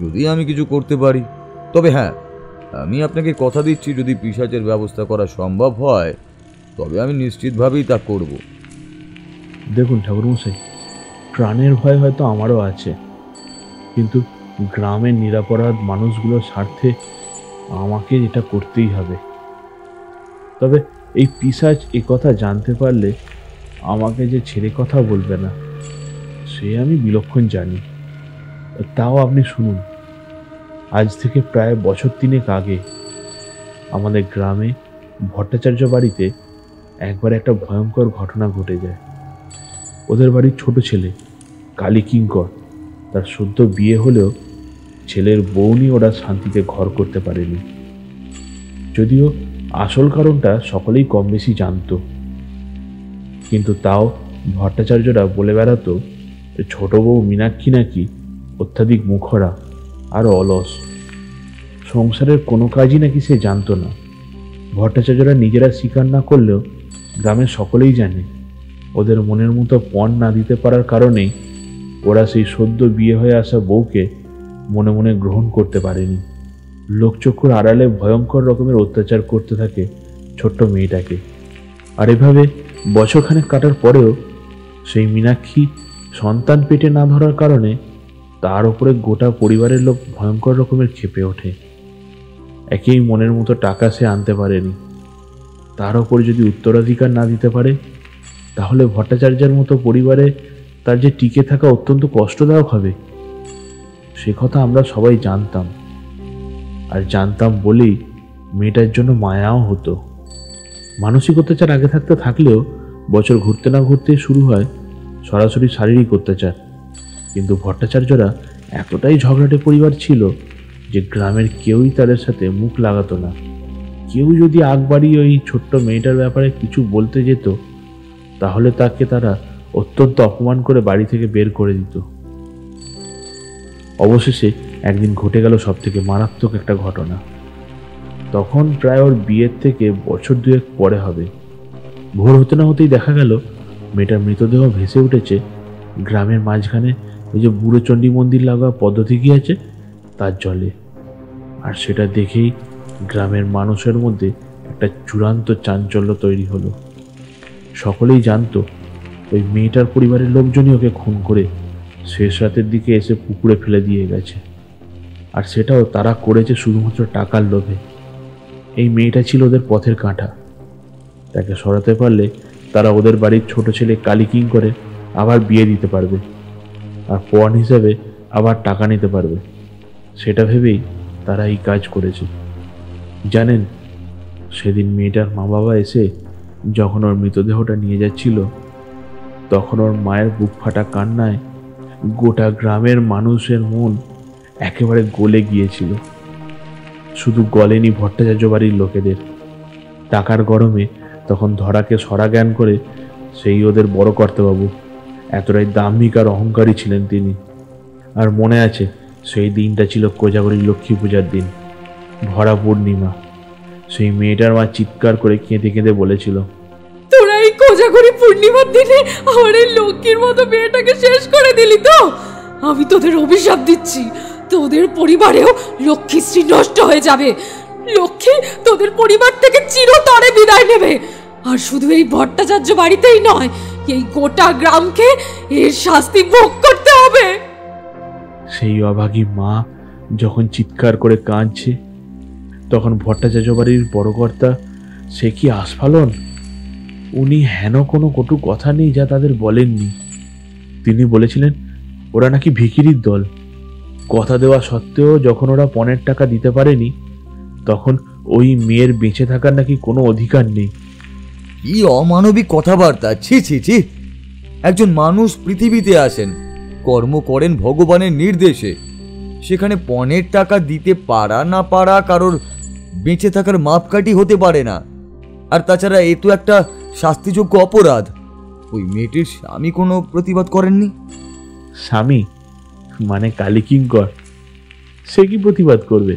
Speaker 6: যদি আমি কিছু করতে পারি। তবে হ্যাঁ, আমি আপনাকে কথা দিচ্ছি, যদি পিশাচের ব্যবস্থা করা সম্ভব হয়, তবে আমি নিশ্চিতভাবেই তা করব।
Speaker 5: দেখুন ঠাকুরমশাই, প্রাণের ভয় হয়তো আমারও আছে, কিন্তু গ্রামের নিরাপরাধ মানুষগুলোর স্বার্থে আমাকে এটা করতেই হবে। তবে এই পিশাচ এই কথা জানতে পারলে আমাকে যে ছেড়ে কথা বলবে না, সে আমি বিলক্ষণ জানি। তাও আপনি শুনুন, আজ থেকে প্রায় বছর 3 আগে আমাদের গ্রামে ভট্টাচার্য বাড়িতে একবার একটা ভয়ঙ্কর ঘটনা ঘটে যায়। ওদের বাড়ির ছোট ছেলে কালী কিঙ্কর, তার সদ্য বিয়ে হলেও ছেলের বউ নিয়ে ওরা শান্তিতে ঘর করতে পারেনি। যদিও আসল কারণটা সকলেই কম বেশি জানত, কিন্তু তাও ভট্টাচার্যরা বলে বেড়াতো যে ছোট বউ মীনাক্ষী নাকি অত্যাধিক মুখরা আর অলস, সংসারের কোনো কাজই নাকি সে জানতো না। ভট্টাচার্যরা নিজেরা স্বীকার না করলেও গ্রামের সকলেই জানে ওদের মনের মতো পণ না দিতে পারার কারণেই ওরা সেই সদ্য বিয়ে হয়ে আসা বউকে মনে মনে গ্রহণ করতে পারেনি। লোকচক্ষুর আড়ালে ভয়ঙ্কর রকমের অত্যাচার করতে থাকে ছোট্ট মেয়েটাকে। আর এভাবে বছরখানেক কাটার পরেও সেই মীনাক্ষী সন্তান পেটে না ধরার কারণে তার উপরে গোটা পরিবারের লোক ভয়ঙ্কর রকমের ক্ষেপে ওঠে। একেই মনের মতো টাকা সে আনতে পারেনি, তার উপর যদি উত্তরাধিকার না দিতে পারে, তাহলে ভট্টাচার্যের মতো পরিবারে তার যে টিকে থাকা অত্যন্ত কষ্টদায়ক হবে। সে কথা আমরা সবাই জানতাম, আর জানতাম বলেই মেয়েটার জন্য মায়াও হতো। মানসিক অত্যাচার আগে থাকতে থাকলেও বছর ঘুরতে না ঘুরতে শুরু হয় সরাসরি শারীরিক অত্যাচার। কিন্তু ভট্টাচার্যরা এতটাই ঝগড়াটে পরিবার ছিল যে গ্রামের কেউই তাদের সাথে মুখ লাগাতো না। কেউ যদি আগ বাড়িয়ে ওই ছোট্ট মেয়েটার ব্যাপারে কিছু বলতে যেত, তাহলে তাকে তারা অত্যন্ত অপমান করে বাড়ি থেকে বের করে দিত। অবশেষে একদিন ঘটে গেল সব থেকে মারাত্মক একটা ঘটনা। তখন প্রায় ওর বিয়ের থেকে বছর 2 পরে হবে। ভোর হতে না হতেই দেখা গেল মেয়েটার মৃতদেহ ভেসে উঠেছে গ্রামের মাঝখানে ওই যে বুড়ো চণ্ডী মন্দির লাগা পদ্ধতি আছে তার জলে। আর সেটা দেখেই গ্রামের মানুষের মধ্যে একটা চূড়ান্ত চাঞ্চল্য তৈরি হলো। সকলেই জানতো ওই মেয়েটার পরিবারের লোকজনই ওকে খুন করে শেষ রাতের দিকে এসে পুকুরে ফেলে দিয়ে গেছে। আর সেটাও তারা করেছে শুধুমাত্র টাকার লোভে। এই মেয়েটা ছিল ওদের পথের কাঁটা। তাকে সরাতে পারলে তারা ওদের বাড়ির ছোট ছেলে কালিকিং করে আবার বিয়ে দিতে পারবে, আর পণ হিসাবে আবার টাকা নিতে পারবে। সেটা ভেবেই তারা এই কাজ করেছে। জানেন, সেদিন মেয়েটার মা বাবা এসে যখন ওর মৃতদেহটা নিয়ে যাচ্ছিল, তখন ওর মায়ের বুক ফাটা কান্নায় গোটা গ্রামের মানুষের মন একেবারে গলে গিয়েছিল। শুধু গলেনি ভট্টাচার্য বাড়ির লোকেদের। টাকার গরমে তখন ধরাকে সরা জ্ঞান করে সেই ওদের বড় কর্তাবাবু। এতটাই দাম্ভিক আর অহংকারী ছিলেন তিনি। আর মনে আছে, সেই দিনটা ছিল কোজাগরী লক্ষ্মী পূজার দিন, ভরা পূর্ণিমা। সেই মেয়েটার মা চিৎকার করে কেঁদে কেঁদে বলেছিল,
Speaker 7: তোরা এই কোজাগরী পূর্ণিমার দিনে আমার এই লক্ষ্মীর মতো মেয়েটাকে শেষ করে দিলি তো? আমি তোদের অভিশাপ দিচ্ছি, তোদের পরিবারেও লক্ষ্মীশ্রী নষ্ট হয়ে যাবে। লক্ষ্মী তোদের পরিবার থেকে চিরতরে বিদায় নেবে। আর শুধু এই ভট্টাচার্য বাড়িতেই নয়, এই গোটা গ্রামকে এর শাস্তি ভোগ করতে হবে।
Speaker 5: সেই অভাগী মা যখন চিৎকার করে কাঁদছে, তখন ভট্টাচার্য বাড়ির বড় কর্তা সে কি আস্ফালন! উনি হেন কোনো কটু কথা নেই যা তাদের বলেননি। তিনি বলেছিলেন ওরা নাকি ভিখিরির দল। কথা দেওয়া সত্ত্বেও যখন ওরা পণের টাকা দিতে পারেনি, তখন ওই মেয়ের বেঁচে থাকার নাকি কোনো অধিকার নেই।
Speaker 6: কি অমানবিক কথাবার্তা! ছি ছি ছি! একজন মানুষ পৃথিবীতে আসেন, কর্ম করেন ভগবানের নির্দেশে। সেখানে পণের টাকা দিতে পারা না পারা কারোর বেঁচে থাকার মাপকাঠি হতে পারে না। আর তাছাড়া এ তো একটা শাস্তিযোগ্য অপরাধ। ওই মেয়েটির স্বামী কোনো প্রতিবাদ করেননি?
Speaker 5: স্বামী মানে কালিকিঙ্কর, সে কি প্রতিবাদ করবে?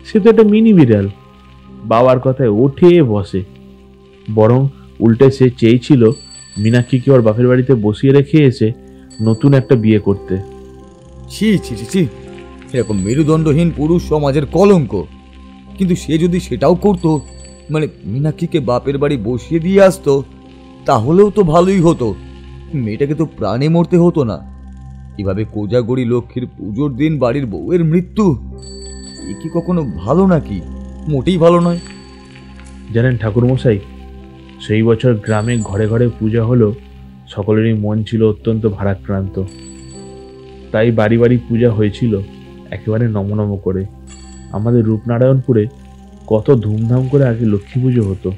Speaker 5: সে তো একটা মিনি বিড়াল, বাবার কথায় ওঠে বসে। বরং উল্টে সে চেয়েছিল মীনাক্ষীকে ওর বাপের বাড়িতে বসিয়ে রেখে এসে নতুন একটা বিয়ে করতে।
Speaker 6: ছি ছি ছি ছি! এরকম মেরুদণ্ডহীন পুরুষ সমাজের কলঙ্ক। কিন্তু সে যদি সেটাও করতো, মানে মীনাক্ষীকে বাপের বাড়ি বসিয়ে দিয়ে আসতো, তাহলেও তো ভালোই হতো। মেয়েটাকে তো প্রাণে মরতে হতো না। এভাবে কোজাগরী লক্ষ্মীর পুজোর দিন বাড়ির বউয়ের মৃত্যু, এ কি কখনো ভালো নাকি? মোটেই ভালো নয়।
Speaker 5: জানেন ঠাকুরমশাই, সেই বছর গ্রামে ঘরে ঘরে পূজা হলো। সকলেরই মন ছিল অত্যন্ত ভারাক্রান্ত। তাই বাড়ি বাড়ি পূজা হয়েছিল একেবারে নমনম করে। আমাদের রূপনারায়ণপুরে কত ধুমধাম করে আগে লক্ষ্মী পুজো হতো,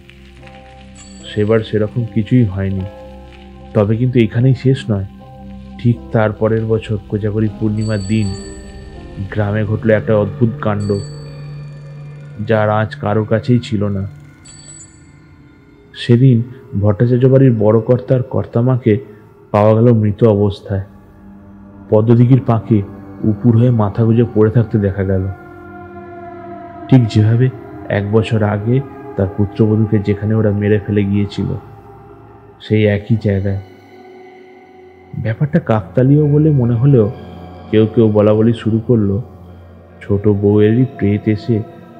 Speaker 5: সেবার সেরকম কিছুই হয়নি। তবে কিন্তু এখানেই শেষ নয়। ঠিক তারপরের বছর কোজাগরী পূর্ণিমার দিন গ্রামে ঘটলো একটা অদ্ভুত কাণ্ড, যার আঁচ কারোর কাছেই ছিল না। সেদিন ভট্টাচার্য বাড়ির বড় কর্তার কর্তামাকে পাওয়া গেল মৃত অবস্থায়। পদ্মদিঘির পাঁকে উপুর হয়ে মাথা গুঁজে পড়ে থাকতে দেখা গেল, ঠিক যেভাবে 1 বছর আগে তার পুত্রবধূকে যেখানে ওরা মেরে ফেলে গিয়েছিল, সেই একই জায়গায়। ব্যাপারটা কাকতালীয় বলে মনে হলেও কেউ কেউ বলা বলি শুরু করলো ছোট বউয়েরই প্রেত এসে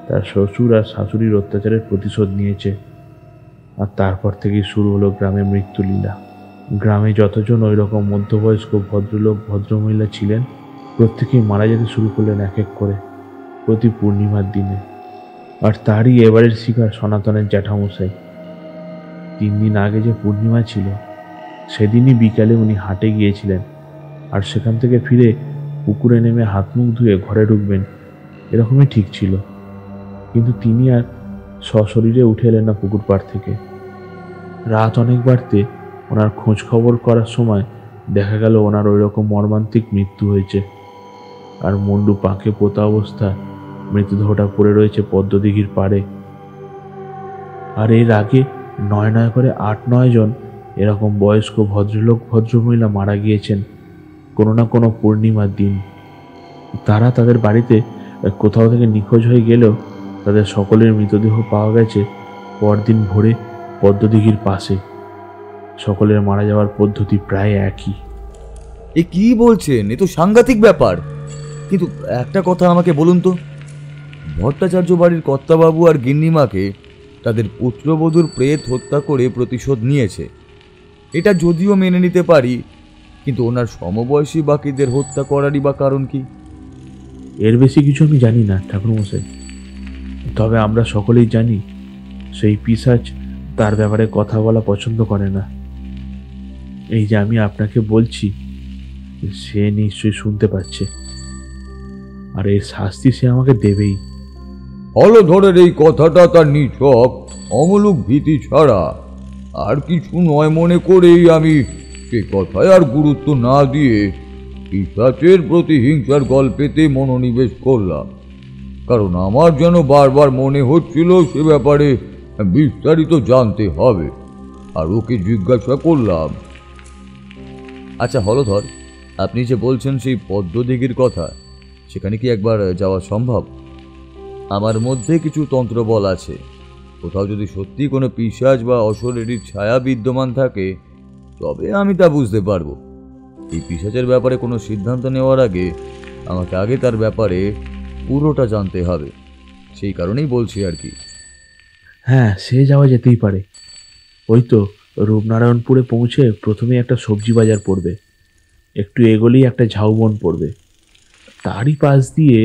Speaker 5: তার শ্বশুর আর শাশুড়ির অত্যাচারের প্রতিশোধ নিয়েছে। আর তারপর থেকেই শুরু হলো গ্রামে মৃত্যুলীলা। গ্রামে যতজন ওই রকম মধ্যবয়স্ক ভদ্রলোক ভদ্রমহিলা ছিলেন, প্রত্যেকেই মারা যেতে শুরু করলেন এক এক করে প্রতি পূর্ণিমার দিনে। আর তারই এবারের শিকার সনাতনের জ্যাঠামশাই। 3 দিন আগে যে পূর্ণিমা ছিল, সেদিনই বিকালে উনি হাটে গিয়েছিলেন। আর সেখান থেকে ফিরে পুকুরে নেমে হাত মুখ ধুয়ে ঘরে ঢুকবেন, এরকমই ঠিক ছিল। কিন্তু তিনি আর সশরীরে উঠে এলেন না পুকুর পাড় থেকে। রাত অনেক বাড়তে ওনার খোঁজ খবর করার সময় দেখা গেল ওনার ওই রকম মর্মান্তিক মৃত্যু হয়েছে। আর মুন্ডু পাকে পোতা অবস্থায় মৃতদেহটা পড়ে রয়েছে পদ্মদিঘির পাড়ে। আর এর আগে 9 করে 8-9 জন এরকম বয়স্ক ভদ্রলোক ভদ্রমহিলা মারা গিয়েছেন কোনো না কোনো পূর্ণিমার দিন। তারা তাদের বাড়িতে কোথাও থেকে নিখোঁজ হয়ে গেলেও তাদের সকলের মৃতদেহ পাওয়া গেছে পরদিন ভোরে পদ্মদিঘির পাশে। সকলের মারা যাওয়ার পদ্ধতি প্রায় একই।
Speaker 6: এ কি বলছেন? এ তো সাংঘাতিক ব্যাপার। কিন্তু একটা কথা আমাকে বলুন তো, ভট্টাচার্য বাড়ির কর্তাবাবু আর গিন্নিমাকে তাদের পুত্রবধূর প্রেত হত্যা করে প্রতিশোধ নিয়েছে, এটা যদিও মেনে নিতে পারি, কিন্তু ওনার সমবয়সী বাকিদের হত্যা করারই বা কারণ কি?
Speaker 5: এর বেশি কিছু আমি জানি না ঠাকুরমশাই। তবে আমরা সকলেই জানি সেই পিশাচ তার ব্যাপারে কথা বলা পছন্দ করে না। এই যে আমি আপনাকে বলছি, সে নিশ্চয়ই শুনতে পাচ্ছে, আর এর শাস্তি সে আমাকে দেবেই।
Speaker 4: হলধরের এই কথাটা তার নিছক অমূলক ভীতি ছাড়া আর কিছু নয় মনে করেই আমি সে কথায় আর গুরুত্ব না দিয়ে পিশাচের প্রতি হিংসার গল্পেতে মনোনিবেশ করলাম। কারণ আমার যেন বারবার মনে হচ্ছিল সে ব্যাপারে বিস্তারিত জানতে হবে, আর ওকে জিজ্ঞাসা করলাম।
Speaker 6: আচ্ছা হলধর, আপনি যে বলছেন সেই পদ্মদিঘির কথা, সেখানে কি একবার যাওয়া সম্ভব? আমার মধ্যে কিছু তন্ত্রবল আছে, কোথাও যদি সত্যি কোনো পিশাচ বা অশরীরী ছায়া বিদ্যমান থাকে তবে আমি তা বুঝতে পারবো। এই পিশাচের ব্যাপারে কোনো সিদ্ধান্ত নেওয়ার আগে আমাকে আগে তার ব্যাপারে পুরোটা জানতে হবে, সেই কারণেই বলছি আর কি।
Speaker 5: হ্যাঁ, সে যাওয়া যেতেই পারে। ওই তো রূপনারায়ণপুরে পৌঁছে প্রথমে একটা সবজি বাজার পড়বে, একটু এগোলেই একটা ঝাউবন পড়বে, তারই পাশ দিয়ে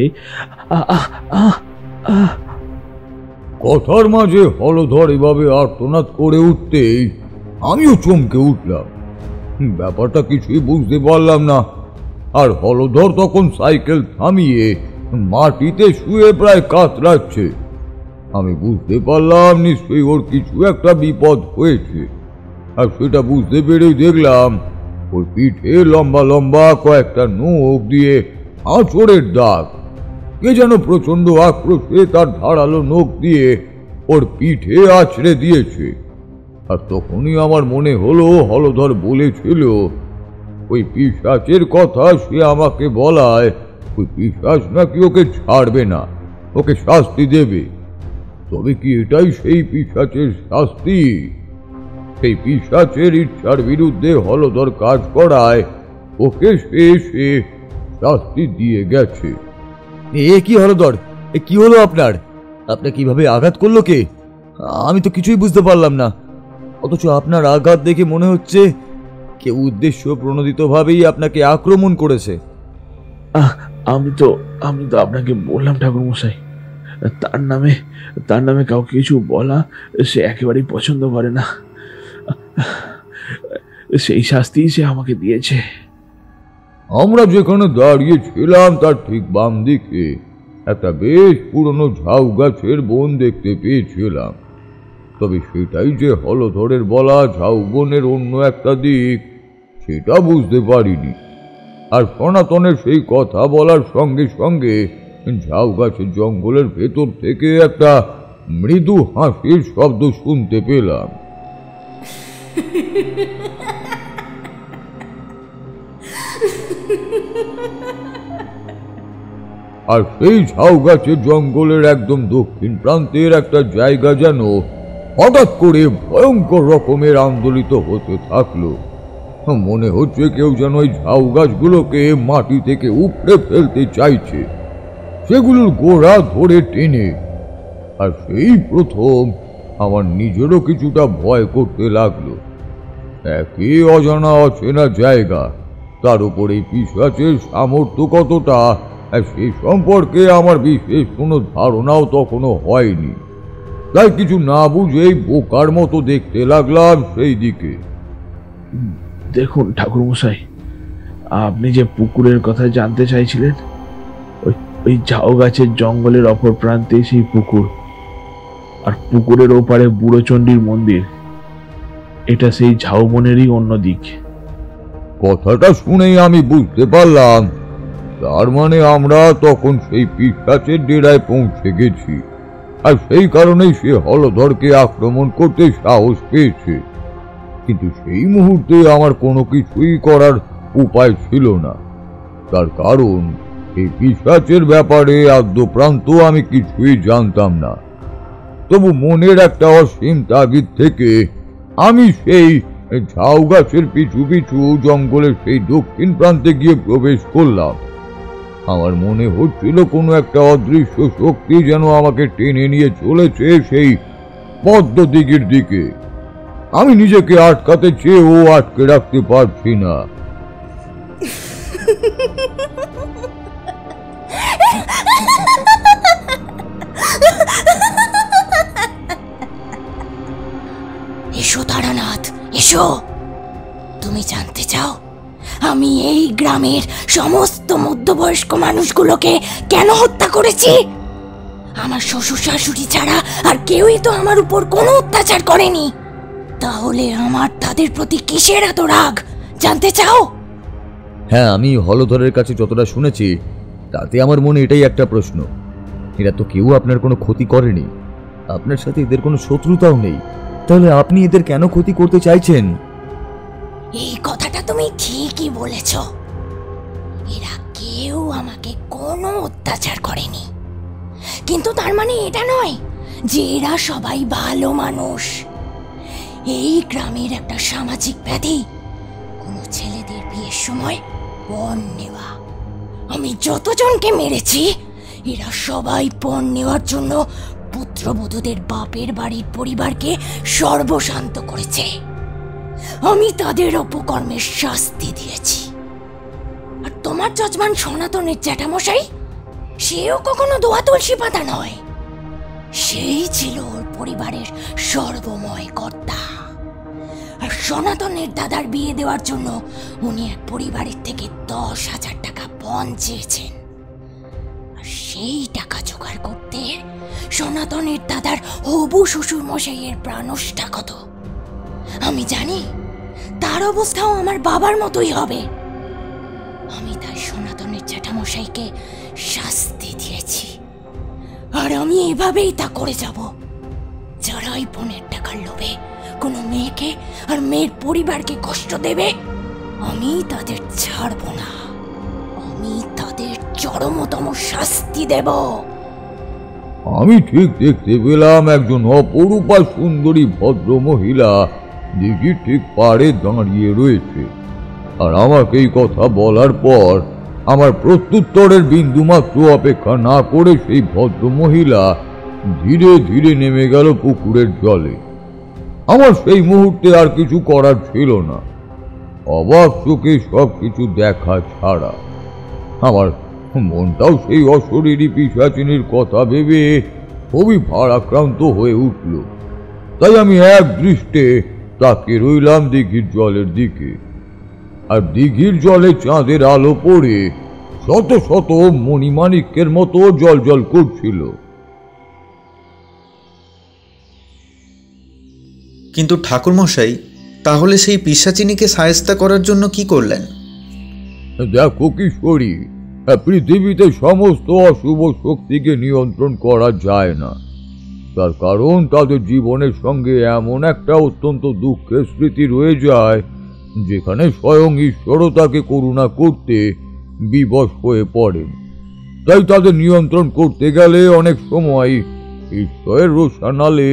Speaker 4: কথার মাঝে হলধর এভাবে আর্তনাদ করে উঠতেই আমিও চমকে উঠলাম। ব্যাপারটা কিছুই বুঝতে পারলাম না। আর হলধর তখন সাইকেল থামিয়ে মাটিতে শুয়ে প্রায় কাতরাচ্ছে। আমি বুঝতে পারলাম নিশ্চয়ই ওর কিছু একটা বিপদ হয়েছে, আর সেটা বুঝতে পেরেই দেখলাম ওর পিঠে লম্বা লম্বা কয়েকটা নখ দিয়ে আঁচড়ের দাগ। কে যেন প্রচন্ড আক্রোশে তার ধারালো নখ দিয়ে ওর পিঠে আছড়ে দিয়েছে। আর তখনই আমার মনে হলো হলধর বলেছিল ওই পিশাচের কথা সে আমাকে বলায় ওই পিশাচ নাকি ওকে ছাড়বে না, ওকে শাস্তি দেবে। তবে কি এটাই সেই পিশাচের শাস্তি? সেই পিশাচের ইচ্ছার বিরুদ্ধে হলধর কাজ করায় ওকে সে শাস্তি দিয়ে গেছে।
Speaker 6: এ কি হলধর, এ কি হলো আপনার? আপনাকে কিভাবে আঘাত করলো কে? আমি তো কিছুই বুঝতে পারলাম না। অথচ আপনার আঘাত দেখে মনে হচ্ছে কেউ উদ্দেশ্য প্রণোদিতভাবেই আপনাকে আক্রমণ করেছে।
Speaker 5: আমি তো আপনাকে বললাম ঠাকুরমশাই, তার নামে কাউকে কিছু বলা সে একেবারেই পছন্দ করে না। সেই শাস্তি সে আমাকে দিয়েছে।
Speaker 4: আমরা যেখানে দাঁড়িয়ে ছিলাম তার ঠিক বাম দিকে একটা বেশ পুরনো ঝাউ গাছের বন দেখতে পেয়েছিলাম। তবে সেটাই যে হলধরের বলা ঝাউ বনের অন্য একটা দিক সেটা বুঝতে পারিনি। আর সনাতনের সেই কথা বলার সঙ্গে সঙ্গে ঝাউ গাছের জঙ্গলের ভেতর থেকে একটা মৃদু হাসির শব্দ শুনতে পেলাম। আর সেই ঝাউ গাছের জঙ্গলের একদম দক্ষিণ প্রান্তের একটা জায়গা যেন হঠাৎ করে ভয়ঙ্কর রকমের আন্দোলিত হতে থাকলো। মনে হচ্ছে কেউ যেন ওই ঝাউ গাছগুলোকে মাটি থেকে উপড়ে ফেলতে চাইছে, সেগুলোর গোড়া ধরে টেনে। আর সেই প্রথম আমার নিজেরও কিছুটা ভয় করতে লাগলো। একই অজানা অচেনা জায়গা, তার উপরে পিশাচের সামর্থ্য কতটা সেই সম্পর্কে আমার বিশেষ কোনো ধারণাও তখনও হয়নি। তাই কিছু না বুঝেই বোকার মতো দেখতে লাগলাম সেই দিকে।
Speaker 5: দেখুন ঠাকুরমশাই, আপনি যে পুকুরের কথা জানতে চাইছিলেন, ওই ঝাউ গাছের জঙ্গলের অপর প্রান্তে সেই পুকুর, আর পুকুরের ওপারে বুড়োচণ্ডীর মন্দির। এটা সেই ঝাউবনেরই অন্য দিক।
Speaker 4: কথাটা শুনেই আমি বুঝতে পারলাম তার মানে আমরা তখন সেই পিশাচের ডেরায় পৌঁছে গেছি, আর সেই কারণেই সে হলধরকে আক্রমণ করতে সাহস পেয়েছে। কিন্তু সেই মুহূর্তে আমার কোনো কিছুই করার উপায় ছিল না, তার কারণ এই পিশাচের ব্যাপারে আদ্যপ্রান্ত আমি কিছুই জানতাম না। তবু মনের একটা অসীম তাগিদ থেকে আমি সেই ঝাউ গাছের পিছু পিছু জঙ্গলের সেই দক্ষিণ প্রান্তে গিয়ে প্রবেশ করলাম। আমার মনে হচ্ছিল কোনো একটা অদৃশ্য শক্তি যেন আমাকে টেনে নিয়ে চলেছে সেই পদ্মদিঘির দিকে। আমি নিজেকে আটকাতে চেয়েও আটকে রাখতে পারছি না।
Speaker 8: এসো তারানাথ, এসো। তুমি জানতে চাও আমি এই গ্রামের সমস্ত মধ্যবয়স্ক মানুষগুলোকে কেন হত্যা করেছি? আমার শ্বশুর শাশুড়ি ছাড়া আর কেউই তো আমার উপর কোনো অত্যাচার করেনি। তাহলে আমার তাদের প্রতি কিসের এত রাগ জানতে চাও?
Speaker 6: হ্যাঁ, আমি হলধরের কাছে যতটা শুনেছি তাতে আমার মনে এটাই একটা প্রশ্ন, এরা তো কেউ আপনার কোনো ক্ষতি করেনি, আপনার সাথে এদের কোনো শত্রুতাও নেই, তাহলে আপনি এদের কেন ক্ষতি করতে চাইছেন?
Speaker 8: এই কথাটা তুমি ঠিকই বলেছ। এরা কেউ আমাকে কোনো অত্যাচার করেনি, কিন্তু তার মানে এটা নয় যে এরা সবাই ভালো মানুষ। এই গ্রামের একটা সামাজিক ব্যাধি কোনো ছেলেদের বিয়ের সময় পণ নেওয়া। আমি যতজনকে মেরেছি এরা সবাই পণ নেওয়ার জন্য পুত্রবধূদের বাপের বাড়ির পরিবারকে সর্বশান্ত করেছে। আমি তাদের অপকর্মের শাস্তি দিয়েছি। আর তোমার যজমান সনাতনের জ্যাঠামশাই, সেও কখনো দোয়া তুলসী পাতা নয়, সেই ছিল ওর পরিবারের সর্বময় কর্তা। আর সনাতনের দাদার বিয়ে দেওয়ার জন্য উনি এক পরিবারের থেকে 10,000 টাকা পণ চেয়েছেন। আর সেই টাকা জোগাড় করতে সনাতনের দাদার হবু শ্বশুর মশাইয়ের প্রাণষ্টা কত। আমি জানি তার অবস্থাও আমার বাবার মতোই হবে। আমি তাই সনাতনের জ্যাঠামশাইকে শাস্তি দিয়েছি, আর আমি এভাবেই তা করে যাব। যারাই পণের টাকার লোভে কোনো মেয়েকে আর মেয়ের পরিবারকে কষ্ট দেবে, আমি তাদের ছাড়ব না। আমি তাদের চরমতম শাস্তি দেব।
Speaker 4: আমি ঠিক দেখতে পেলাম একজন অপরূপা সুন্দরী ভদ্র মহিলা দিঘির ঠিক পাড়ে দাঁড়িয়ে রয়েছে। আর আমাকে এই কথা বলার পর আমার প্রত্যুত্তরের বিন্দুমাত্র অপেক্ষা না করে সেই ভদ্র মহিলা ধীরে ধীরে নেমে গেল পুকুরের জলে। আমার সেই মুহূর্তে আর কিছু করার ছিল না, অবাক চোখে সব কিছু দেখা ছাড়া। আমার মনটাও সেই অশরীরী পিশাচিনীর কথা ভেবে খুবই ভারাক্রান্ত হয়ে উঠল। তাই আমি এক দৃষ্টে তাকিয়ে রইলাম দিঘির জলের দিকে। আর দিঘির জলে চাঁদের আলো পড়ে শত শত মণিমাণিক্যের মতো জল জল করছিল।
Speaker 3: কিন্তু ঠাকুরমশাই, তাহলে সেই পিশাচিনীকে শায়েস্তা করার জন্য কি করলেন?
Speaker 4: দেখো কিশোরী, পৃথিবীতে সমস্ত অশুভ শক্তিকে নিয়ন্ত্রণ করা যায় না। তার কারণ তাদের জীবনের সঙ্গে এমন একটা অত্যন্ত দুঃখের স্মৃতি রয়ে যায় যেখানে স্বয়ং ঈশ্বরও তাকে করুণা করতে বিবশ হয়ে পড়েন। তাই তাদের নিয়ন্ত্রণ করতে গেলে অনেক সময় ঈশ্বরের রোষানালে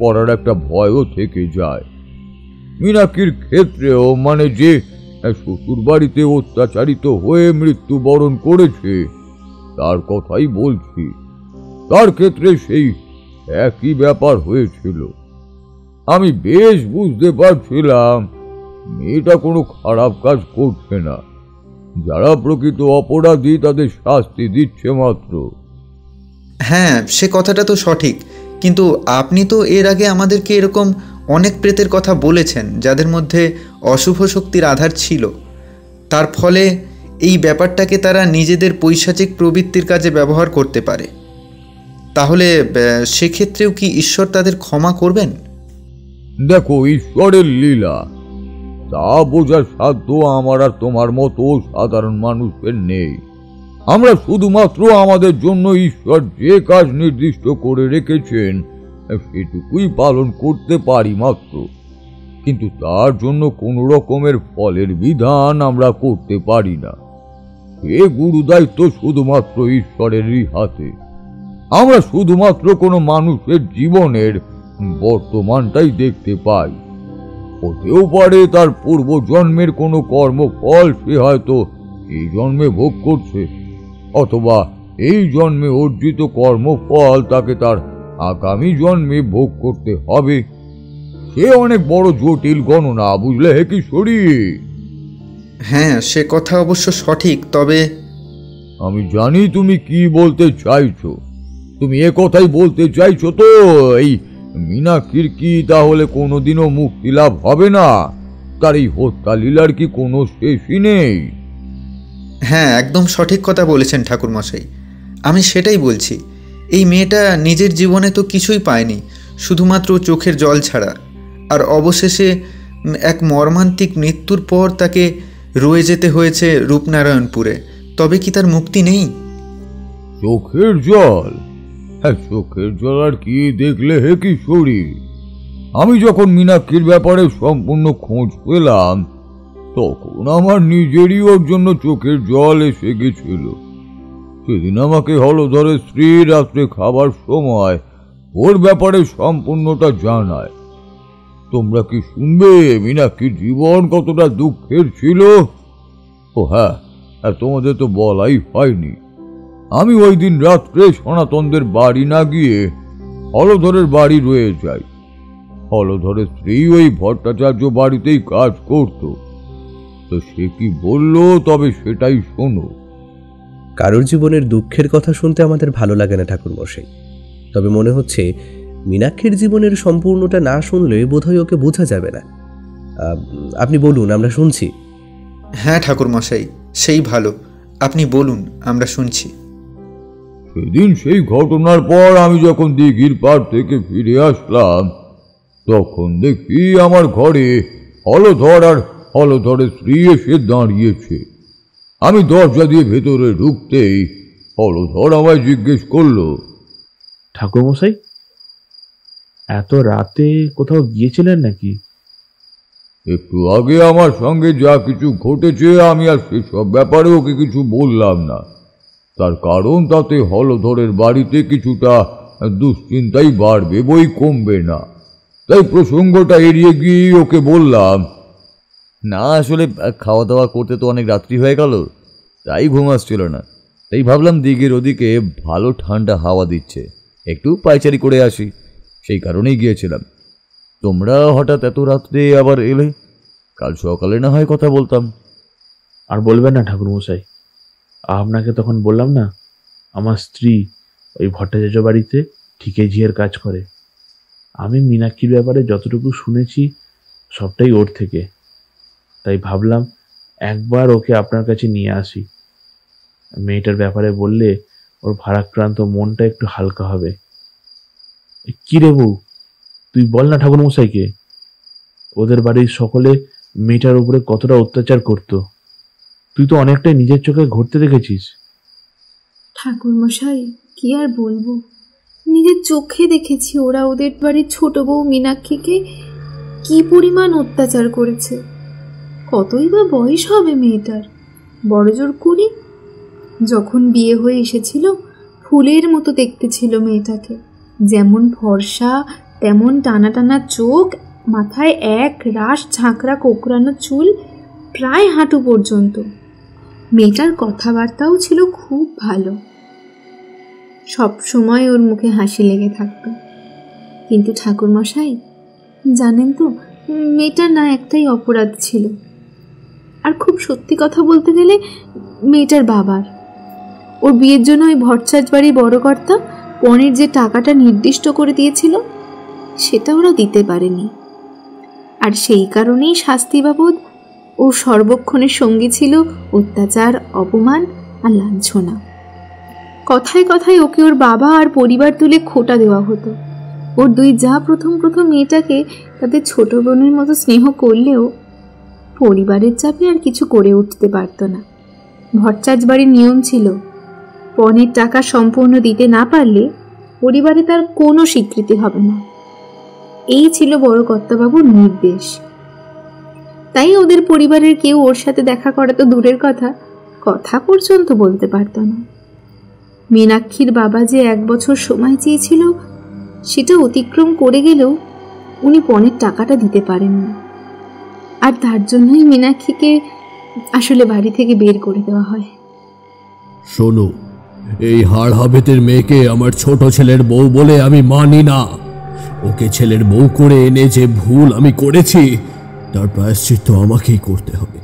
Speaker 4: পড়ার একটা ভয়ও থেকে যায়। মীনাক্ষীর ক্ষেত্রেও, মানে যে শ্বশুর বাড়িতে অত্যাচারিত হয়ে মৃত্যুবরণ করেছে তার কথাই বলছি, তার ক্ষেত্রে সেই একই ব্যাপার হয়েছিল। আমি বেশ বুঝতে পারছিলাম মেয়েটা কোনো খারাপ কাজ করছে না, যারা প্রকৃত অপরাধী তাদের শাস্তি দিচ্ছে মাত্র।
Speaker 3: হ্যাঁ, সে কথাটা তো সঠিক, কিন্তু আপনি তো এর আগে আমাদেরকে এরকম অনেক প্রেতের কথা বলেছেন যাদের মধ্যে অশুভ শক্তির আধার ছিল। তার ফলে এই ব্যাপারটাকে তারা নিজেদের পৈশাচিক প্রবৃত্তির কাজে ব্যবহার করতে পারে। তাহলে সেক্ষেত্রেও কি ঈশ্বর তাদের ক্ষমা করবেন?
Speaker 4: দেখো, ঈশ্বরের লীলা তা বোঝার সাধ্য আমার আর তোমার মতো সাধারণ মানুষের নেই। আমরা শুধুমাত্র আমাদের জন্য ঈশ্বর যে কাজ নির্দিষ্ট করে রেখেছেন সেটুকুই পালন করতে পারি মাত্র, কিন্তু তার জন্য কোনো রকমের ফলের বিধান আমরা করতে পারি না। এ গুরু দায়িত্ব শুধুমাত্র ঈশ্বরেরই হাতে। আমরা শুধুমাত্র কোনো মানুষের জীবনের বর্তমানটাই দেখতে পাই। হতেও পারে তার পূর্ব জন্মের কোনো কর্মফল সে হয়তো এই জন্মে ভোগ করছে, অথবা এই জন্মে অর্জিত কর্মফল তাকে তার আগামী জন্মে ভোগ করতে হবে। সে অনেক বড় জটিল গণনা, বুঝলে হে কিশোরী?
Speaker 3: হ্যাঁ, সে কথা অবশ্য সঠিক, তবে
Speaker 4: আমি জানি তুমি কি বলতে চাইছো। তুমি এ কথাই বলতে চাইছো তো এই মীনাক্ষীর কি তাহলে কোনোদিনও মুক্তি লাভ হবে না? তার এই হত্যা লীলার কি কোনো শেষই নেই?
Speaker 3: হ্যাঁ, একদম সঠিক কথা বলেছেন ঠাকুরমশাই। আমি সেটাই বলছি। এই মেয়েটা নিজের জীবনে তো কিছুই পায়নি, শুধুমাত্র চোখের জল ছাড়া। আর অবশেষে এক মর্মান্তিক মৃত্যুর পর তাকে রয়ে যেতে হয়েছে রূপনারায়ণপুরে। তবে কি তার মুক্তি নেই?
Speaker 4: চোখের জল? হ্যাঁ, চোখের জল আর কি দেখলে হে কিশোরী? আমি যখন মীনাক্ষীর ব্যাপারে সম্পূর্ণ খোঁজ পেলাম তখন আমার নিজেরই ওর জন্য চোখের জল এসে গেছিল। সেদিন আমাকে হলধরের স্ত্রী রাত্রে খাবার সময় ওর ব্যাপারে সম্পূর্ণটা জানায়। তোমরা কি শুনবে মীনাক্ষীর জীবন কতটা দুঃখের ছিল? ও হ্যাঁ, তোমাদের তো বলাই হয়নি। আমি ওই দিন রাত্রে সনাতনদের বাড়ি না গিয়ে হলধরের বাড়ি রয়ে যাই। হলধরের স্ত্রী ওই ভট্টাচার্য বাড়িতেই কাজ করত। তো সে কি বলল তবে সেটাই শোনো।
Speaker 1: কারোর জীবনের দুঃখের কথা শুনতে আমাদের ভালো লাগে না ঠাকুরমশাই, তবে মনে হচ্ছে মীনাক্ষীর জীবনের সম্পূর্ণটা না শুনলে বোধহয় ওকে বোঝা যাবে না। আপনি বলুন, আমরা শুনছি।
Speaker 3: হ্যাঁ ঠাকুরমশাই, সেই ভালো, আপনি বলুন, আমরা শুনছি।
Speaker 4: সেদিন সেই ঘটনার পর আমি যখন দিঘির পাড় থেকে ফিরে আসলাম তখন দেখি আমার ঘরে হলধর আর হলধরের স্ত্রী এসে দাঁড়িয়েছে। আমি দরজা দিয়ে ভেতরে ঢুকতেই হলধর আমায় জিজ্ঞেস করলো,
Speaker 5: ঠাকুরমশাই, এত রাতে কোথাও গিয়েছিলেন নাকি?
Speaker 4: একটু আগে আমার সঙ্গে যা কিছু ঘটেছে আমি আর সেসব ব্যাপারে ওকে কিছু বললাম না। তার কারণ তাতে হলধরের বাড়িতে কিছুটা দুশ্চিন্তাই বাড়বে, বই কমবে না। তাই প্রসঙ্গটা এড়িয়ে গিয়ে ওকে বললাম,
Speaker 6: না আসলে খাওয়া দাওয়া করতে তো অনেক রাত্রি হয়ে গেল, তাই ঘুম আসছিল না। তাই ভাবলাম দিঘির ওদিকে ভালো ঠান্ডা হাওয়া দিচ্ছে, একটু পায়চারি করে আসি, সেই কারণেই গিয়েছিলাম। তোমরা হঠাৎ এত রাত্রে আবার এলে, কাল সকালে না হয় কথা বলতাম।
Speaker 5: আর বলবেন না ঠাকুরমশাই, আপনাকে তখন বললাম না আমার স্ত্রী ওই ভট্টাচার্য বাড়িতে ঠিকই ঝিয়ের কাজ করে। আমি মীনাক্ষীর ব্যাপারে যতটুকু শুনেছি সবটাই ওর থেকে। তাই ভাবলাম একবার ওকে আপনার কাছে নিয়ে আসি। মেয়েটার ব্যাপারে বললে ওর ভারাক্রান্ত মনটা একটু হালকা হবে। কি রে বউ, তুই বল না ঠাকুরমশাইকে, ওদের বাড়ির সকলে মেয়েটার উপরে কতটা অত্যাচার করতো। তুই তো অনেকটাই নিজের চোখে ঘটতে দেখেছিস।
Speaker 9: ঠাকুরমশাই, কি আর বলবো, নিজের চোখে দেখেছি ওরা ওদের বাড়ির ছোট বউ মীনাক্ষীকে কি পরিমাণ অত্যাচার করেছে। কতই বা বয়স হবে মেয়েটার, বড়জোর 20। যখন বিয়ে হয়ে এসেছিল ফুলের মতো দেখতে ছিল মেয়েটাকে, যেমন ফর্সা তেমন টানা টানা চোখ, মাথায় এক রাশ ঝাঁকড়া কোকড়ানো চুল প্রায় হাঁটু পর্যন্ত। মেয়েটার কথাবার্তাও ছিল খুব ভালো, সব সময় ওর মুখে হাসি লেগে থাকতো। কিন্তু ঠাকুরমশাই জানেন তো, মেয়েটার না একটাই অপরাধ ছিল, আর খুব সত্যি কথা বলতে গেলে মেয়েটার বাবার। ওর বিয়ের জন্য ওই ভট্টাচার্য বাড়ির বড় কর্তা পণের যে টাকাটা নির্দিষ্ট করে দিয়েছিল সেটা ওরা দিতে পারেনি, আর সেই কারণেই শাস্তি বাবদ ও সর্বক্ষণের সঙ্গী ছিল অত্যাচার, অপমান আর লাঞ্ছনা। কথায় কথায় ওকে ওর বাবা আর পরিবার তুলে খোঁটা দেওয়া হতো। ওর দুই যা প্রথম মেয়েটাকে তাদের ছোট বোনের মতো স্নেহ করলেও পরিবারের চাপে আর কিছু করে উঠতে পারত না। ভট্টাচার্য বাড়ির নিয়ম ছিল, পণের টাকা সম্পূর্ণ দিতে না পারলে পরিবারে তার কোনো স্বীকৃতি হবে না। এই ছিল বড় কর্তাবাবুর নির্দেশ। তাই ওদের পরিবারের কেউ ওর সাথে দেখা করা তো দূরের কথা, কথা পর্যন্ত বলতে পারত না। মীনাক্ষীর বাবা যে 1 বছর সময় চেয়েছিল সেটা অতিক্রম করে গেলেও উনি পণের টাকাটা দিতে পারেননি। আর তার জন্যই মীনাক্ষীকে আসলে বাড়ি থেকে বের করে দেওয়া হয়।
Speaker 10: শোনো, এই হাড় হাবেতের মেয়েকে আমার ছোট ছেলের বউ বলে আমি মানি না। ওকে ছেলের বউ করে এনে যে ভুল আমি করেছি তার প্রায়শ্চিত্ত আমাকেই করতে হবে।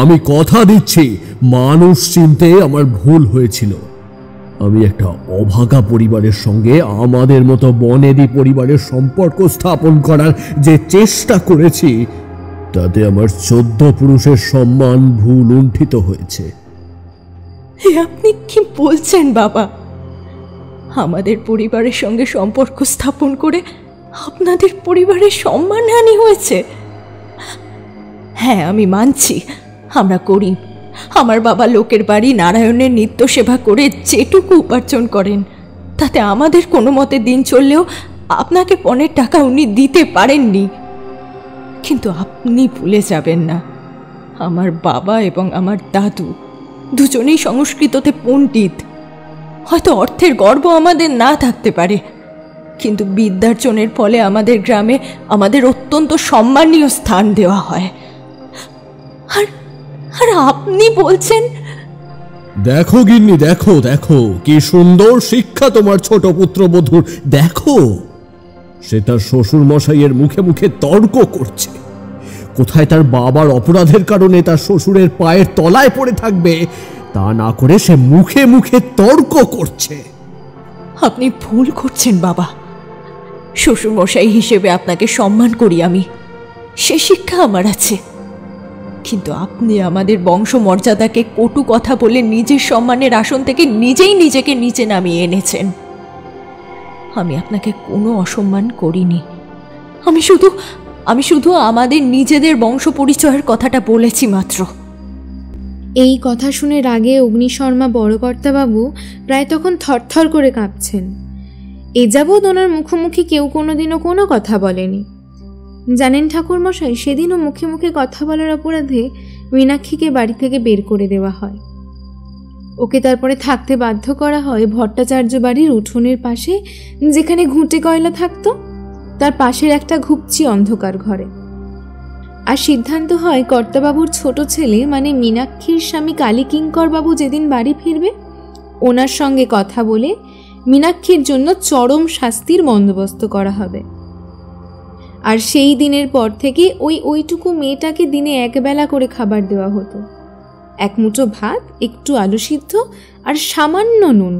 Speaker 10: আমি কথা দিচ্ছি, মানুষ চিনতে আমার ভুল হয়েছিল। আমি একটা অভাগা পরিবারের সঙ্গে আমাদের মতো বনেদি পরিবারের সম্পর্ক স্থাপন করার যে চেষ্টা করেছি তাতে আমার 14 পুরুষের সম্মান ভুল লুণ্ঠিত হয়েছে।
Speaker 8: আপনি কি বলছেন বাবা? আমাদের পরিবারের সঙ্গে সম্পর্ক স্থাপন করে আপনাদের পরিবারের সম্মানহানি হয়েছে? হ্যাঁ, আমি মানছি আমরা গরিব। আমার বাবা লোকের বাড়ি নারায়ণের নিত্য সেবা করে যেটুকু উপার্জন করেন তাতে আমাদের কোনো মতে দিন চললেও আপনাকে পণের টাকা উনি দিতে পারেননি। কিন্তু আপনি ভুলে যাবেন না, আমার বাবা এবং আমার দাদু দুজনেই সংস্কৃততে পণ্ডিত। হয়তো অর্থের গর্ব আমাদের না থাকতে পারে, কিন্তু বিদ্যার্জনের ফলে আমাদের গ্রামে আমাদের অত্যন্ত সম্মানীয় স্থান দেওয়া হয়। আর আপনি বলছেন?
Speaker 10: দেখো গিন্নি, দেখো দেখো কি সুন্দর শিক্ষা তোমার ছোট পুত্রবধূর। দেখো, সে তার শ্বশুর মশাইয়ের মুখে মুখে তর্ক করছে। কোথায় তার বাবার অপরাধের কারণে তার শ্বশুরের পায়ের তলায় পড়ে থাকবে, তা না করে সে মুখে মুখে তর্ক করছে।
Speaker 8: আপনি ভুল করছেন বাবা। শ্বশুর মশাই হিসেবে আপনাকে সম্মান করি আমি, সে শিক্ষা আমার আছে। কিন্তু আপনি আমাদের বংশমর্যাদাকে কটু কথা বলে নিজের সম্মানের আসন থেকে নিজেই নিজেকে নিচে নামিয়ে এনেছেন। আমি আপনাকে কোনো অসম্মান করিনি। আমি শুধু আমাদের নিজেদের বংশ পরিচয়ের কথাটা বলেছি মাত্র।
Speaker 9: এই কথা শুনে রাগে অগ্নিশর্মা বড়কর্তাবাবু প্রায় তখন থরথর করে কাঁপছেন। এ যাবৎ ওনার মুখোমুখি কেউ কোনোদিনও কোনো কথা বলেনি। জানেন ঠাকুরমশাই, সেদিনও মুখে মুখে কথা বলার অপরাধে মীনাক্ষীকে বাড়ি থেকে বের করে দেওয়া হয়। ওকে তারপরে থাকতে বাধ্য করা হয় ভট্টাচার্য বাড়ির উঠোনের পাশে, যেখানে ঘুঁটে কয়লা থাকতো, তার পাশের একটা ঘুপচি অন্ধকার ঘরে। আর সিদ্ধান্ত হয় কর্তাবাবুর ছোট ছেলে মানে মীনাক্ষীর স্বামী কালীকিঙ্কর বাবু যেদিন বাড়ি ফিরবে ওনার সঙ্গে কথা বলে মীনাক্ষীর জন্য চরম শাস্তির বন্দোবস্ত করা হবে। আর সেই দিনের পর থেকে ওইটুকু মেয়েটাকে দিনে একবেলা করে খাবার দেওয়া হতো। এক মুঠো ভাত, একটু আলু সিদ্ধ আর সামান্য নুন।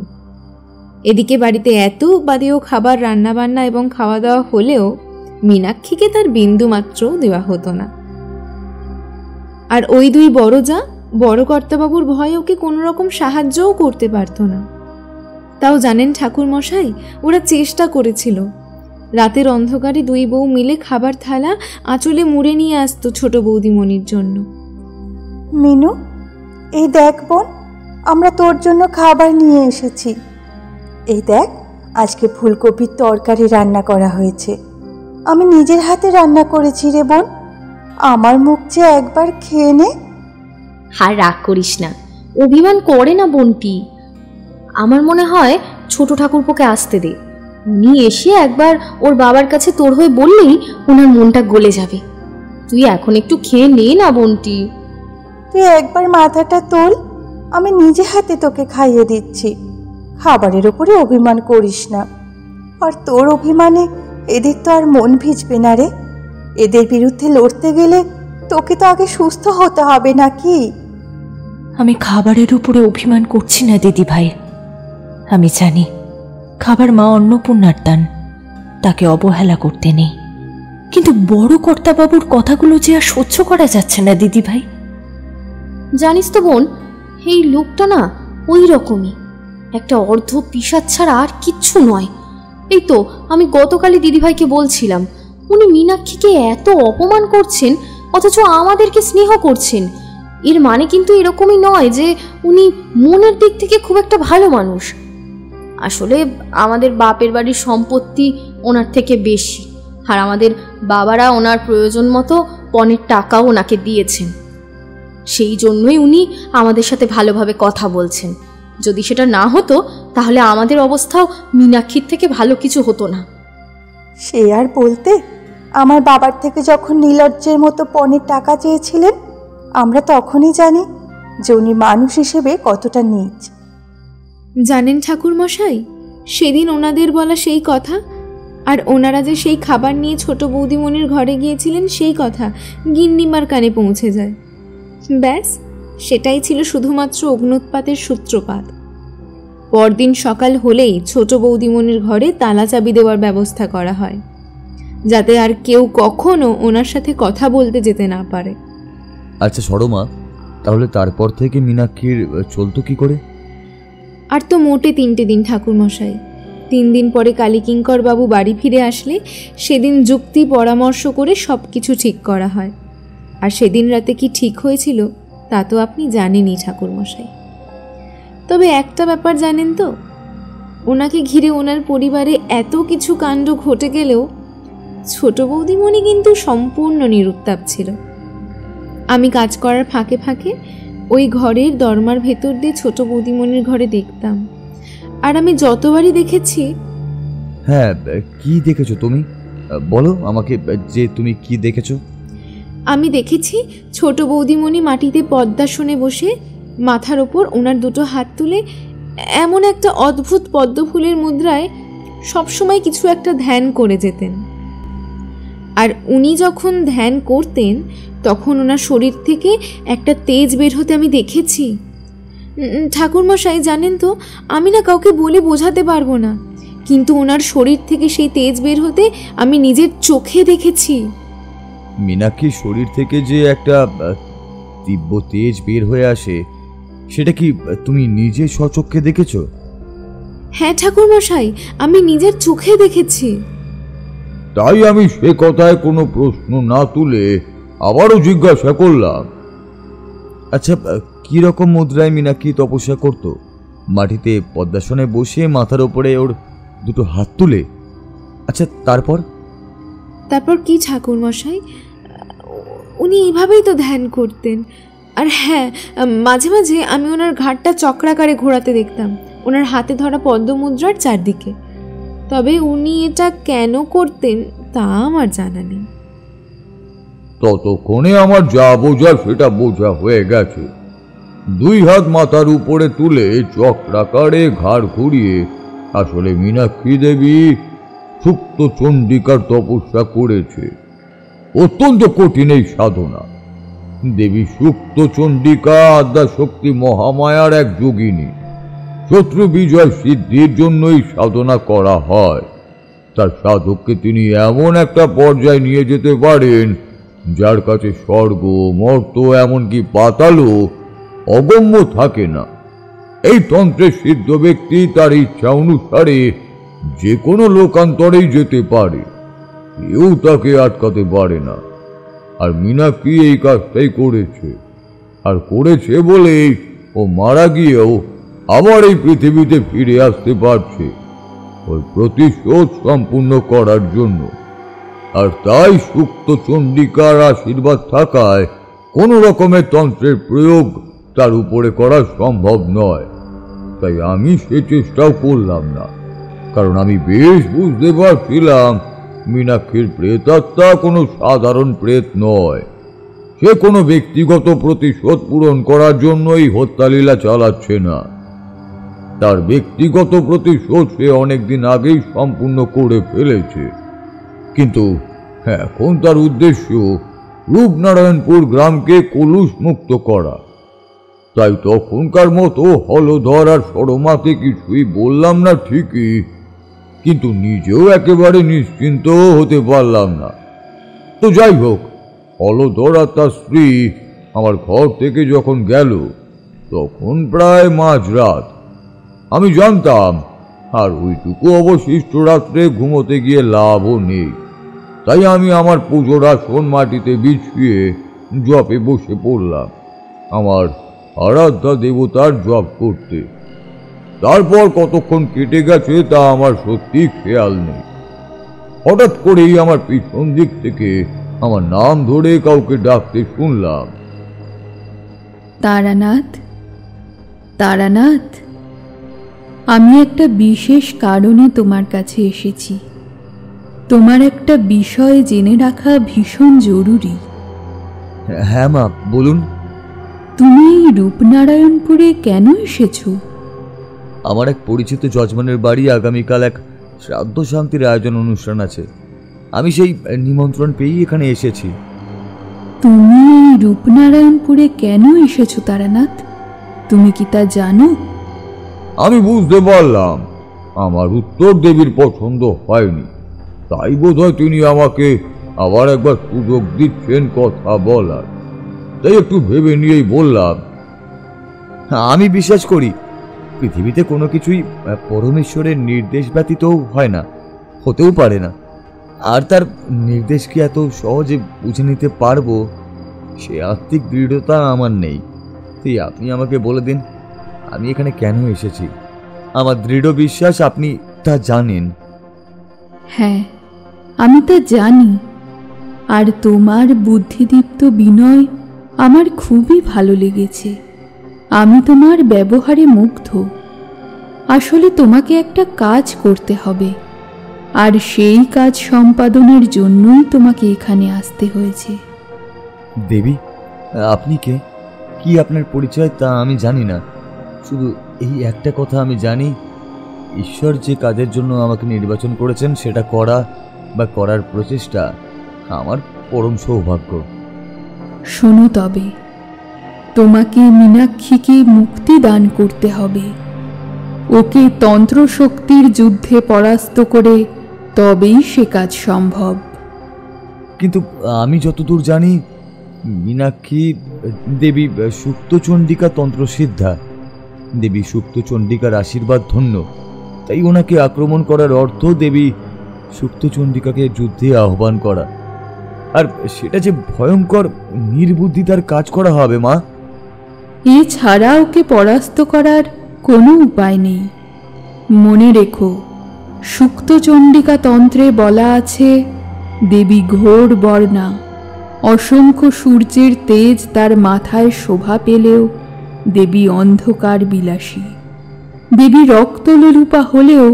Speaker 9: এদিকে বাড়িতে এত বাদেও খাবার রান্নাবান্না এবং খাওয়া দাওয়া হলেও মীনাক্ষীকে তার বিন্দু মাত্র দেওয়া হতো না। আর ওই দুই বড় যা বড় কর্তাবাবুর ভয়ে ওকে কোনো রকম সাহায্যও করতে পারত না। তাও জানেন ঠাকুরমশাই, ওরা চেষ্টা করেছিল। রাতের অন্ধকারে দুই বউ মিলে খাবার থালা আঁচলে মুড়ে নিয়ে আসতো ছোট বৌদিমণির জন্য।
Speaker 2: মিনু, এই দেখ বোন, আমরা তোর জন্য খাবার নিয়ে এসেছি। এই দেখ, আজকে ফুলকপির তরকারি রান্না করা হয়েছে। আমি নিজের হাতে রান্না করেছি রে বোন, আমার মুখ যে একবার খেয়ে নে।
Speaker 11: আর রাগ করিস না, অভিমান করে না বোনটি। আমার মনে হয় ছোট ঠাকুরপোকে আসতে দে, উনি এসে একবার ওর বাবার কাছে তোর হয়ে বললেই ওনার মনটা গলে যাবে। তুই এখন একটু খেয়ে নে না বোনটি।
Speaker 2: তুই একবার মাথাটা তোল, আমি নিজে হাতে তোকে খাইয়ে দিচ্ছি। খাবারের উপরে অভিমান করিস না। আর তোর অভিমানে এদের তো আর মন ভিজবে না রে। এদের বিরুদ্ধে লড়তে গেলে তোকে তো আগে সুস্থ হতে হবে নাকি?
Speaker 8: আমি খাবারের উপরে অভিমান করছি না দিদি ভাই। আমি জানি খাবার মা অন্নপূর্ণার দান, তাকে অবহেলা করতে নেই। কিন্তু বড় কর্তাবাবুর কথাগুলো যে আর সহ্য করা যাচ্ছে না দিদি ভাই।
Speaker 11: জানিস তো বোন, এই লোকটা না ওই রকমই একটা অর্ধ পিশাচ ছাড়া আর কিচ্ছু নয়। এই তো আমি গতকালই দিদিভাইকে বলছিলাম, উনি মীনাক্ষীকে এত অপমান করছেন অথচ আমাদেরকে স্নেহ করছেন। এর মানে কিন্তু এরকমই নয় যে উনি মনের দিক থেকে খুব একটা ভালো মানুষ। আসলে আমাদের বাপের বাড়ির সম্পত্তি ওনার থেকে বেশি, আর আমাদের বাবারা ওনার প্রয়োজন মতো পণের টাকাও ওনাকে দিয়েছেন। সেই জন্যই উনি আমাদের সাথে ভালোভাবে কথা বলছেন। যদি সেটা না হতো তাহলে আমাদের অবস্থাও মীনাক্ষীর থেকে ভালো কিছু হতো না।
Speaker 2: সে আর বলতে, আমার বাবার থেকে যখন নির্লজ্জের মতো পণের টাকা চেয়েছিলেন, আমরা তখনই জানি যে উনি মানুষ হিসেবে কতটা নীচ।
Speaker 9: জানেন ঠাকুরমশাই, সেদিন ওনাদের বলা সেই কথা, আর ওনারা যে সেই খাবার নিয়ে ছোট বৌদিমণির ঘরে গিয়েছিলেন সেই কথা গিন্নিমার কানে পৌঁছে যায়। ব্যাস, সেটাই ছিল শুধুমাত্র অগ্ন্যুৎপাতের সূত্রপাত। পরদিন সকাল হলেই ছোট বৌদিমণির ঘরে তালা চাবি দেওয়ার ব্যবস্থা করা হয়, যাতে আর কেউ কখনো ওনার সাথে কথা বলতে যেতে না পারে।
Speaker 6: আচ্ছা সরমা, তাহলে তারপর থেকে মীনাক্ষীর চলতো কি করে?
Speaker 9: আর তো মোটে 3টে দিন ঠাকুরমশাই। 3 দিন পরে কালীকিঙ্কর বাবু বাড়ি ফিরে আসলে সেদিন যুক্তি পরামর্শ করে সব কিছু ঠিক করা হয়। আর সেদিন রাতে কি ঠিক হয়েছিল তা তো আপনি জানেনই ঠাকুরমশাই। তবে একটা ব্যাপার জানেন তো, ওনাকে ঘিরে ওনার পরিবারে এত কিছু কাণ্ড ঘটে গেলেও ছোট বৌদিমণি কিন্তু সম্পূর্ণ নিরুত্তাপ ছিল। আমি কাজ করার ফাঁকে ফাঁকে ওই ঘরের দরমার ভেতর দিয়ে ছোট বৌদিমণির ঘরে দেখতাম, আর আমি যতবারই দেখেছি।
Speaker 6: হ্যাঁ, কি দেখেছো তুমি? বলো আমাকে যে তুমি কি দেখেছো।
Speaker 9: আমি দেখেছি ছোট বৌদিমণি মাটিতে পদ্মাসনে বসে মাথার ওপর ওনার 2 হাত তুলে এমন একটা অদ্ভুত পদ্মফুলের মুদ্রায় সবসময় কিছু একটা ধ্যান করে যেতেন। আর উনি যখন ধ্যান করতেন তখন ওনার শরীর থেকে একটা তেজ বের হতে আমি দেখেছি। ঠাকুরমশাই জানেন তো, আমি না কাউকে বলে বোঝাতে পারবো না, কিন্তু ওনার শরীর থেকে সেই তেজ বের হতে আমি নিজের চোখে দেখেছি।
Speaker 6: মীনাক্ষীর শরীর থেকে যে একটা তীব্র তেজ বের হয়ে আসে, সেটা কি তুমি নিজে স্বচক্ষে দেখেছো?
Speaker 9: হ্যাঁ ঠাকুরমশাই, আমি নিজের চোখে দেখেছি।
Speaker 4: তাই আমি সে কথায় কোনো প্রশ্ন না তুলে আবারও জিজ্ঞাসা করলাম,
Speaker 6: আচ্ছা কি রকম মুদ্রায় মীনাক্ষী তপস্যা করত? মাটিতে পদ্মাসনে বসে মাথার ওপরে ওর 2 হাত তুলে। আচ্ছা তারপর?
Speaker 9: তারপর কি ঠাকুরমশাই, উনি এইভাবেই তো ধ্যান করতেন। আর হ্যাঁ, মাঝে মাঝে আমি ওনার ঘাটটা চক্রাকারে ঘোরাতে দেখতাম ওনার হাতে ধরা পদ্মমুদ্রার চারদিকে। তবে উনি এটা কেন করতেন তা আমার জানা নেই।
Speaker 4: ততক্ষণে আমার যা বোঝা সেটা বোঝা হয়ে গেছে। 2 হাত মাথার উপরে তুলে চক্রাকারে ঘাড় ঘুরিয়ে আসলে মীনাক্ষী দেবী সুপ্ত চণ্ডিকার তপস্যা করেছে। অত্যন্ত কঠিন এই সাধনা। দেবী সুপ্ত চণ্ডিকা আদ্যাশক্তি মহামায়ার এক যোগিনী। শত্রু বিজয় সিদ্ধির জন্যই সাধনা করা হয়। তার সাধককে তিনি এমন একটা পর্যায়ে নিয়ে যেতে পারেন যার কাছে স্বর্গ, মর্ত, এমনকি পাতালও অগম্য থাকে না। এই তন্ত্রের সিদ্ধ ব্যক্তি তার ইচ্ছা অনুসারে যে কোনো লোকান্তরেই যেতে পারে, কেউ তাকে আটকাতে পারে না। আর মীনাক্ষী এই কাজটাই করেছে, আর করেছে বলেই ও মারা গিয়েও আবার এই পৃথিবীতে ফিরে আসতে পারছে ওর প্রতিশোধ সম্পূর্ণ করার জন্য। আর তাই সুপ্ত চণ্ডিকার আশীর্বাদ থাকায় কোনো রকমের তন্ত্রের প্রয়োগ তার উপরে করা সম্ভব নয়। তাই আমি সে চেষ্টাও করলাম না, কারণ আমি বেশ বুঝতে পারছিলাম মীনাক্ষীর প্রেতাত্মা কোনো সাধারণ প্রেত নয়। সে কোনো ব্যক্তিগত প্রতিশোধ পূরণ করার জন্য এই হত্যালীলা চালাচ্ছে না। তার ব্যক্তিগত প্রতিশোধ সে অনেকদিন আগেই সম্পূর্ণ করে ফেলেছে, কিন্তু এখন তার উদ্দেশ্য রূপনারায়ণপুর গ্রামকে কলুষ মুক্ত করা। তাই তখনকার মতো হলধর আর সরমাকে কিছুই বললাম না ঠিকই, কিন্তু নিজেও একেবারে নিশ্চিন্ত হতে পারলাম না। তো যাই হোক, হলধর আর তার স্ত্রী আমার ঘর থেকে যখন গেল তখন প্রায় মাঝরাত। আমি জানতাম আর ওইটুকু অবশিষ্ট রাত্রে ঘুমোতে গিয়ে লাভও নেই। তাই আমি আমার পুজোর আসন মাটিতে বিছিয়ে জপে বসে পড়লাম, আমার আরাধ্যা দেবতার জপ করতে। তারপর কতক্ষণ কেটে গেছে তা আমার সত্যি খেয়াল নেই। হঠাৎ করেই আমার পিছন দিক থেকে আমার নাম ধরে কাউকে ডাকতে শুনলাম,
Speaker 12: তারানাথ, তারানাথ, আমি একটা বিশেষ কারণে তোমার কাছে এসেছি। তোমার একটা বিষয় জেনে রাখা ভীষণ জরুরি।
Speaker 6: হ্যাঁ মা, বলুন।
Speaker 12: তুমি এই রূপনারায়ণপুরে কেন এসেছো?
Speaker 6: আমার এক পরিচিত যজমানের বাড়ি আগামীকাল এক শ্রাদ্ধ শান্তির আয়োজন অনুষ্ঠান আছে। আমি সেই নিমন্ত্রণ পেয়েই এখানে এসেছি।
Speaker 12: তুমি এই রূপনারায়ণপুরে কেন এসেছো তারানাথ? তুমি কি তা জানো?
Speaker 4: আমি বুঝতে পারলাম আমার উত্তর দেবীর পছন্দ হয়নি, তাই বোধহয় তিনি আমাকে আবার একবার সুযোগ দিচ্ছেন কথা বলার। তাই একটু ভেবে নিয়েই বললাম।
Speaker 6: আমি বিশ্বাস করি পৃথিবীতে কোনো কিছুই পরমেশ্বরের নির্দেশ ব্যতীত হয় না, হতেও পারে না। আর তার নির্দেশ কি এত সহজে বুঝে নিতে পারবো সে আত্মিক দৃঢ়তা আমার নেই। তাই আপনি আমাকে বলে দিন আমি এখানে কেন এসেছি। আমার দৃঢ় বিশ্বাস আপনি তা জানেন।
Speaker 12: হ্যাঁ, আমি তা জানি। আর তোমার বুদ্ধিদীপ্ত বিনয় আমার খুবই ভালো লেগেছে। আমি তোমার ব্যবহারে মুগ্ধ। আসলে তোমাকে একটা কাজ করতে হবে, আর সেই কাজ সম্পাদনের জন্যই তোমাকে এখানে আসতে হয়েছে।
Speaker 6: দেবী, আপনি কে? কি আপনার পরিচয় তা আমি জানি না। শুধু এই একটা কথা আমি জানি, ঈশ্বর যে কাজের জন্য আমাকে নির্বাচন করেছেন সেটা করা বা করার প্রচেষ্টা আমার পরম সৌভাগ্য।
Speaker 12: শোনো তবে, তোমাকে মীনাক্ষীকে মুক্তি দান করতে হবে। ওকে তন্ত্রশক্তির যুদ্ধে পরাস্ত করে তবেই সে কাজ সম্ভব।
Speaker 6: কিন্তু আমি যতদূর জানি মীনাক্ষী দেবী সুক্তচণ্ডিকা তন্ত্রসিদ্ধা। দেবী সুক্তচণ্ডিকার আশীর্বাদ ধন্য, তাই ওনাকে আক্রমণ করার অর্থ দেবী সুক্তচণ্ডিকাকে যুদ্ধে আহ্বান করা। আর সেটা যে ভয়ঙ্কর নির্বুদ্ধিতার কাজ করা হবে মা।
Speaker 12: এছাড়া ওকে পরাস্ত করার কোনো উপায় নেই। মনে রেখো, সুক্তচণ্ডিকা তন্ত্রে বলা আছে দেবী ঘোর বর্ণা। অসংখ্য সূর্যের তেজ তার মাথায় শোভা পেলেও দেবী অন্ধকার বিলাসী। দেবী রক্তলোলুপা হলেও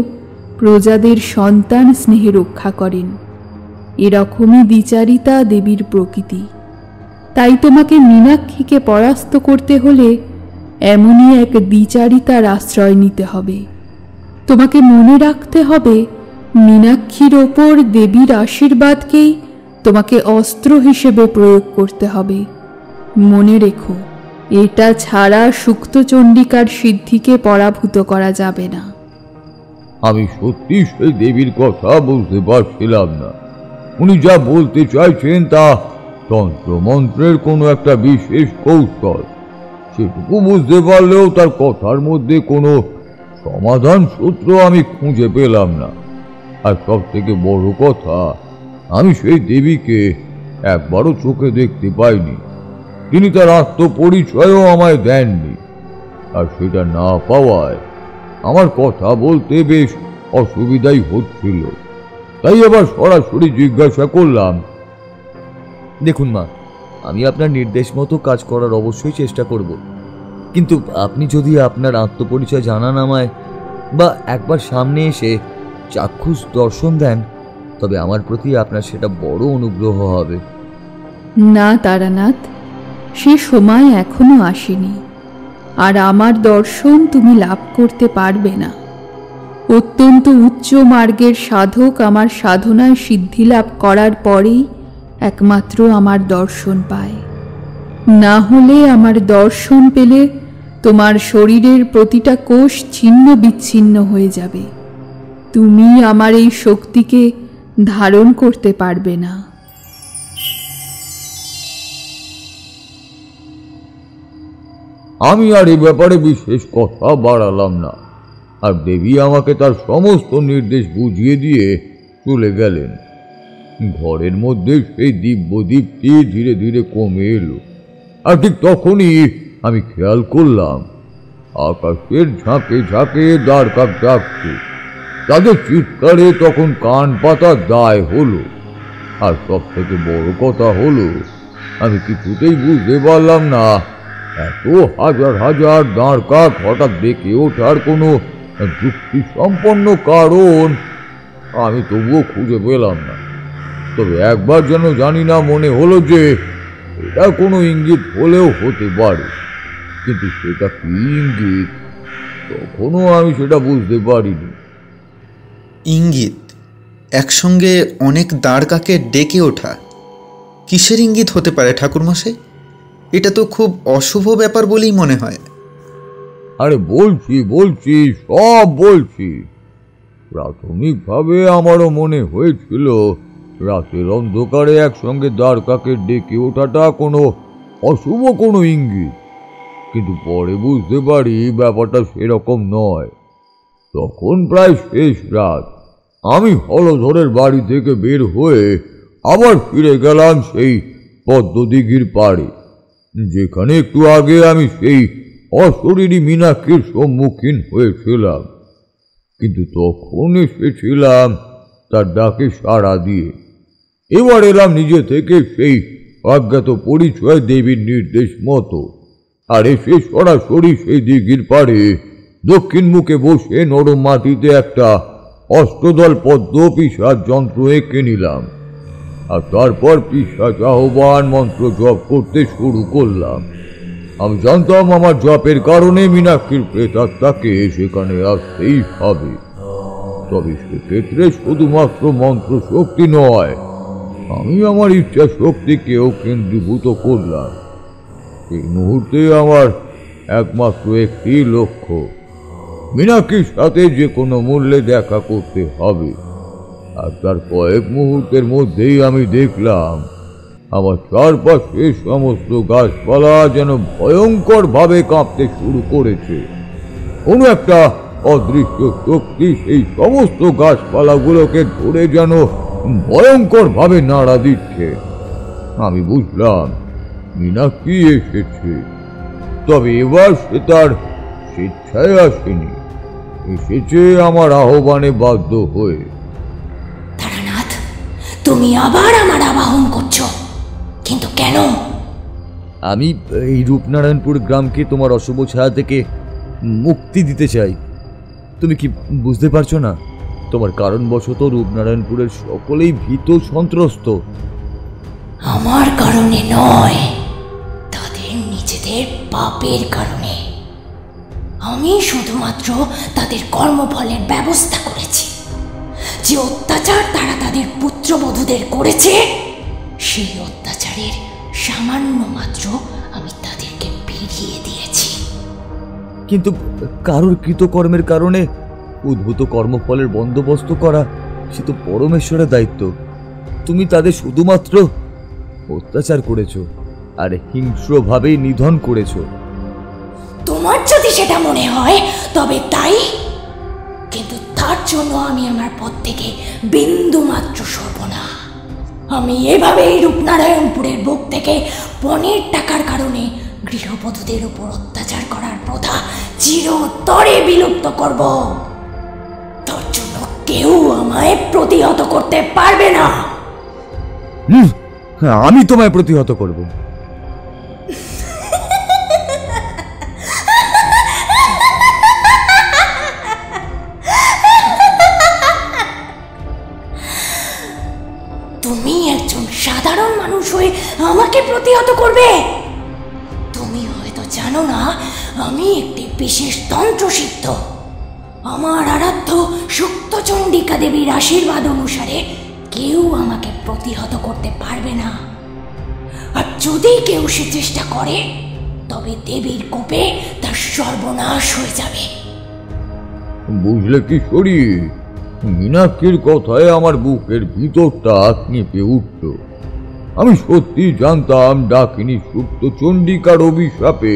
Speaker 12: প্রজাদের সন্তান স্নেহে রক্ষা করেন। এরকমই দ্বিচারিতা দেবীর প্রকৃতি। তাই তোমাকে মীনাক্ষীকে পরাস্ত করতে হলে এমনই এক দ্বিচারিতার আশ্রয় নিতে হবে। তোমাকে মনে রাখতে হবে মীনাক্ষীর ওপর দেবীর আশীর্বাদকেই তোমাকে অস্ত্র হিসেবে প্রয়োগ করতে হবে। মনে রেখো, এটা ছাড়া সুক্তচণ্ডিকার সিদ্ধিকে পরাভূত করা যাবে না।
Speaker 4: আমি সত্যি সেই দেবীর কথা বুঝতে পারছিলাম না। উনি যা বলতে চাইছেন তা তন্ত্রমন্ত্রের কোনো একটা বিশেষ কৌশল, সেটুকু বুঝতে পারলেও তার কথার মধ্যে কোনো সমাধান সূত্র আমি খুঁজে পেলাম না। আর সব থেকে বড় কথা, আমি সেই দেবীকে একবারও চোখে দেখতে পাইনি। তিনি তার আত্মপরিচয়ও আমায় দেননি। আর সেটা না পাওয়ায় আমার কথা বলতে বেশ অসুবিধাই হচ্ছিল। তাই আবার সরাসরি জিজ্ঞাসা করলাম।
Speaker 6: দেখুন মা, আমি আপনার নির্দেশ মতো কাজ করার অবশ্যই চেষ্টা করব, কিন্তু আপনি যদি আপনার আত্মপরিচয় জানান আমায়, বা একবার সামনে এসে চাক্ষুষ দর্শন দেন, তবে আমার প্রতি আপনার সেটা বড় অনুগ্রহ হবে।
Speaker 12: না তারানাথ, সে সময় এখনো আসেনি। আর আমার দর্শন তুমি লাভ করতে পারবে না। অত্যন্ত উচ্চ মার্গের সাধক আমার সাধনায় সিদ্ধি লাভ করার পরেই একমাত্র আমার দর্শন পায়। না হলে আমার দর্শন পেলে তোমার শরীরের প্রতিটা কোষ ছিন্ন বিচ্ছিন্ন হয়ে যাবে। তুমি আমার এই শক্তিকে ধারণ করতে পারবে না।
Speaker 4: আমি আর এই ব্যাপারে বিশেষ কথা বাড়ালাম না, আর দেবী আমাকে তার সমস্ত নির্দেশ বুঝিয়ে দিয়ে চলে গেলেন। ঘরের মধ্যে সেই দিব্যদীপ্তি ধীরে ধীরে কমে এলো। আর ঠিক তখনই আমি খেয়াল করলাম আকাশের ঝাঁকে ঝাঁকে দ্বারকাক ডাকছে। তাদের চিৎকারে তখন কান পাতা দায় হলো। আর সব থেকে বড় কথা হলো, আমি কিছুতেই বুঝতে পারলাম না এত হাজার হাজার দ্বারকাক হঠাৎ ডেকে ওঠার কোনো যুক্তি সম্পন্ন কারণ। আমি তবুও খুঁজে পেলাম না। তবে একবার যেন জানি না মনে হলো যে এটা কোনো ইঙ্গিত হলেও হতে পারে, কিন্তু সেটা কি ইঙ্গিত তখনও আমি সেটা বুঝতে পারিনি।
Speaker 3: ইঙ্গিত? একসঙ্গে অনেক দাঁড় কাকে ডেকে ওঠা কিসের ইঙ্গিত হতে পারে ঠাকুরমশাই? এটা তো খুব অশুভ ব্যাপার বলেই মনে হয়।
Speaker 4: আরে বলছি সব বলছি। প্রাথমিকভাবে আমারও মনে হয়েছিল রাতের অন্ধকারে একসঙ্গে দাঁড় কাকে ডেকে ওঠাটা কোনো অশুভ কোনো ইঙ্গিত, কিন্তু পরে বুঝতে পারি ব্যাপারটা সেরকম নয়। তখন প্রায় শেষ রাত, আমি হলধরের বাড়ি থেকে বের হয়ে আবার ফিরে গেলাম সেই পদ্মদিঘির পাড়ে, যেখানে একটু আগে আমি সেই অশরীরী মীনাক্ষীর সম্মুখীন হয়েছিলাম। কিন্তু তখন এসেছিলাম তার ডাকে সাড়া দিয়ে। এবার এলাম নিজে থেকে সেই অজ্ঞাত পরিচয় দেবীর নির্দেশ মতো, আর এসে সরাসরি সেই দিঘির পাড়ে দক্ষিণ মুখে বসে নরম মাটিতে একটা অষ্টদল পদ্ম পিশাচ যন্ত্র এঁকে নিলাম, আর তারপর পিশাচ আহ্বান মন্ত্র জপ করতে শুরু করলাম। আমি জানতাম আমার জপের কারণে মীনাক্ষীর প্রেতাত্মাকে সেখানে আসতেই হবে, তবে সেক্ষেত্রে শুধুমাত্র মন্ত্র শক্তি নয়, আমি আমার ইচ্ছা শক্তিকেও কেন্দ্রীভূত করলাম। এই মুহূর্তে আমার একমাত্র একটি লক্ষ্য, মীনাক্ষীর সাথে যে কোনো মূল্যে দেখা করতে হবে। আর তার কয়েক মুহূর্তের মধ্যেই আমি দেখলাম আমার চারপাশে সমস্ত গাছপালা যেন ভয়ঙ্কর ভাবে কাঁপতে শুরু করেছে। কোনো একটা অদৃশ্য শক্তি সেই সমস্ত গাছপালাগুলোকে ধরে যেন ভয়ঙ্কর ভাবে নাড়া দিচ্ছে। আমি বুঝলাম মীনাক্ষী এসেছে, তবে এবার সে তার স্বেচ্ছায় আসেনি, এসেছে আমার আহ্বানে বাধ্য হয়ে।
Speaker 8: তারানাথ, তুমি আবার আমার আবাহন করছো, কিন্তু কেন?
Speaker 6: আমি এই রূপনারায়ণপুর গ্রামকে তোমার অশুভ ছায়া থেকে মুক্তি দিতে চাই। তুমি কি বুঝতে পারছো না? তোমার কারণবশত রূপনারায়ণপুরের সকলেই ভীত সন্ত্রস্ত।
Speaker 8: আমার কারণে নয়, তাদের নিজেদের পাপের কারণে। আমি শুধুমাত্র তাদের কর্মফলের ব্যবস্থা করেছি। যে অত্যাচার তারা তাদের পুত্রবধূদের করেছে, সেই অত্যাচারের সামান্য মাত্র আমি তাদেরকে ফিরিয়ে দিয়েছি।
Speaker 6: কিন্তু কারোর কৃতকর্মের কারণে উদ্ভূত কর্মফলের বন্দোবস্ত করা সে তো পরমেশ্বরের দায়িত্ব। তুমি তাদের শুধুমাত্র অত্যাচার করেছো আর হিংস্রভাবেই নিধন করেছো।
Speaker 8: তোমার যদি সেটা মনে হয় তবে তাই, কিন্তু তার জন্য আমি আমার পথ থেকে বিন্দু মাত্র সরব না। আমি এভাবেই রূপনারায়ণপুরের বুক থেকে পণের টাকার কারণে গৃহবধূদের উপর অত্যাচার করার প্রথা চিরতরে বিলুপ্ত করব। তার জন্য কেউ আমায় প্রতিহত করতে পারবে না।
Speaker 6: আমি তোমায় প্রতিহত করব।
Speaker 8: তুমি একজন সাধারণ মানুষ হয়ে আমাকে প্রতিহত করবে? তুমি হয়তো জানো না আমি একটি বিশেষ তন্ত্রসিদ্ধ। আমার আরাধ্য সুক্তচণ্ডিকা দেবীর আশীর্বাদ অনুসারে কেউ আমাকে প্রতিহত করতে পারবে না। আর যদি কেউ সে চেষ্টা করে তবে দেবীর কোপে তার সর্বনাশ হয়ে যাবে।
Speaker 4: বুঝলে কিশোরী, মীনাক্ষীর কথায় আমার বুকের ভিতরটা কেঁপে উঠল। আমি সত্যি জানতাম ডাকিনী সুক্তচণ্ডিকার অভিশাপে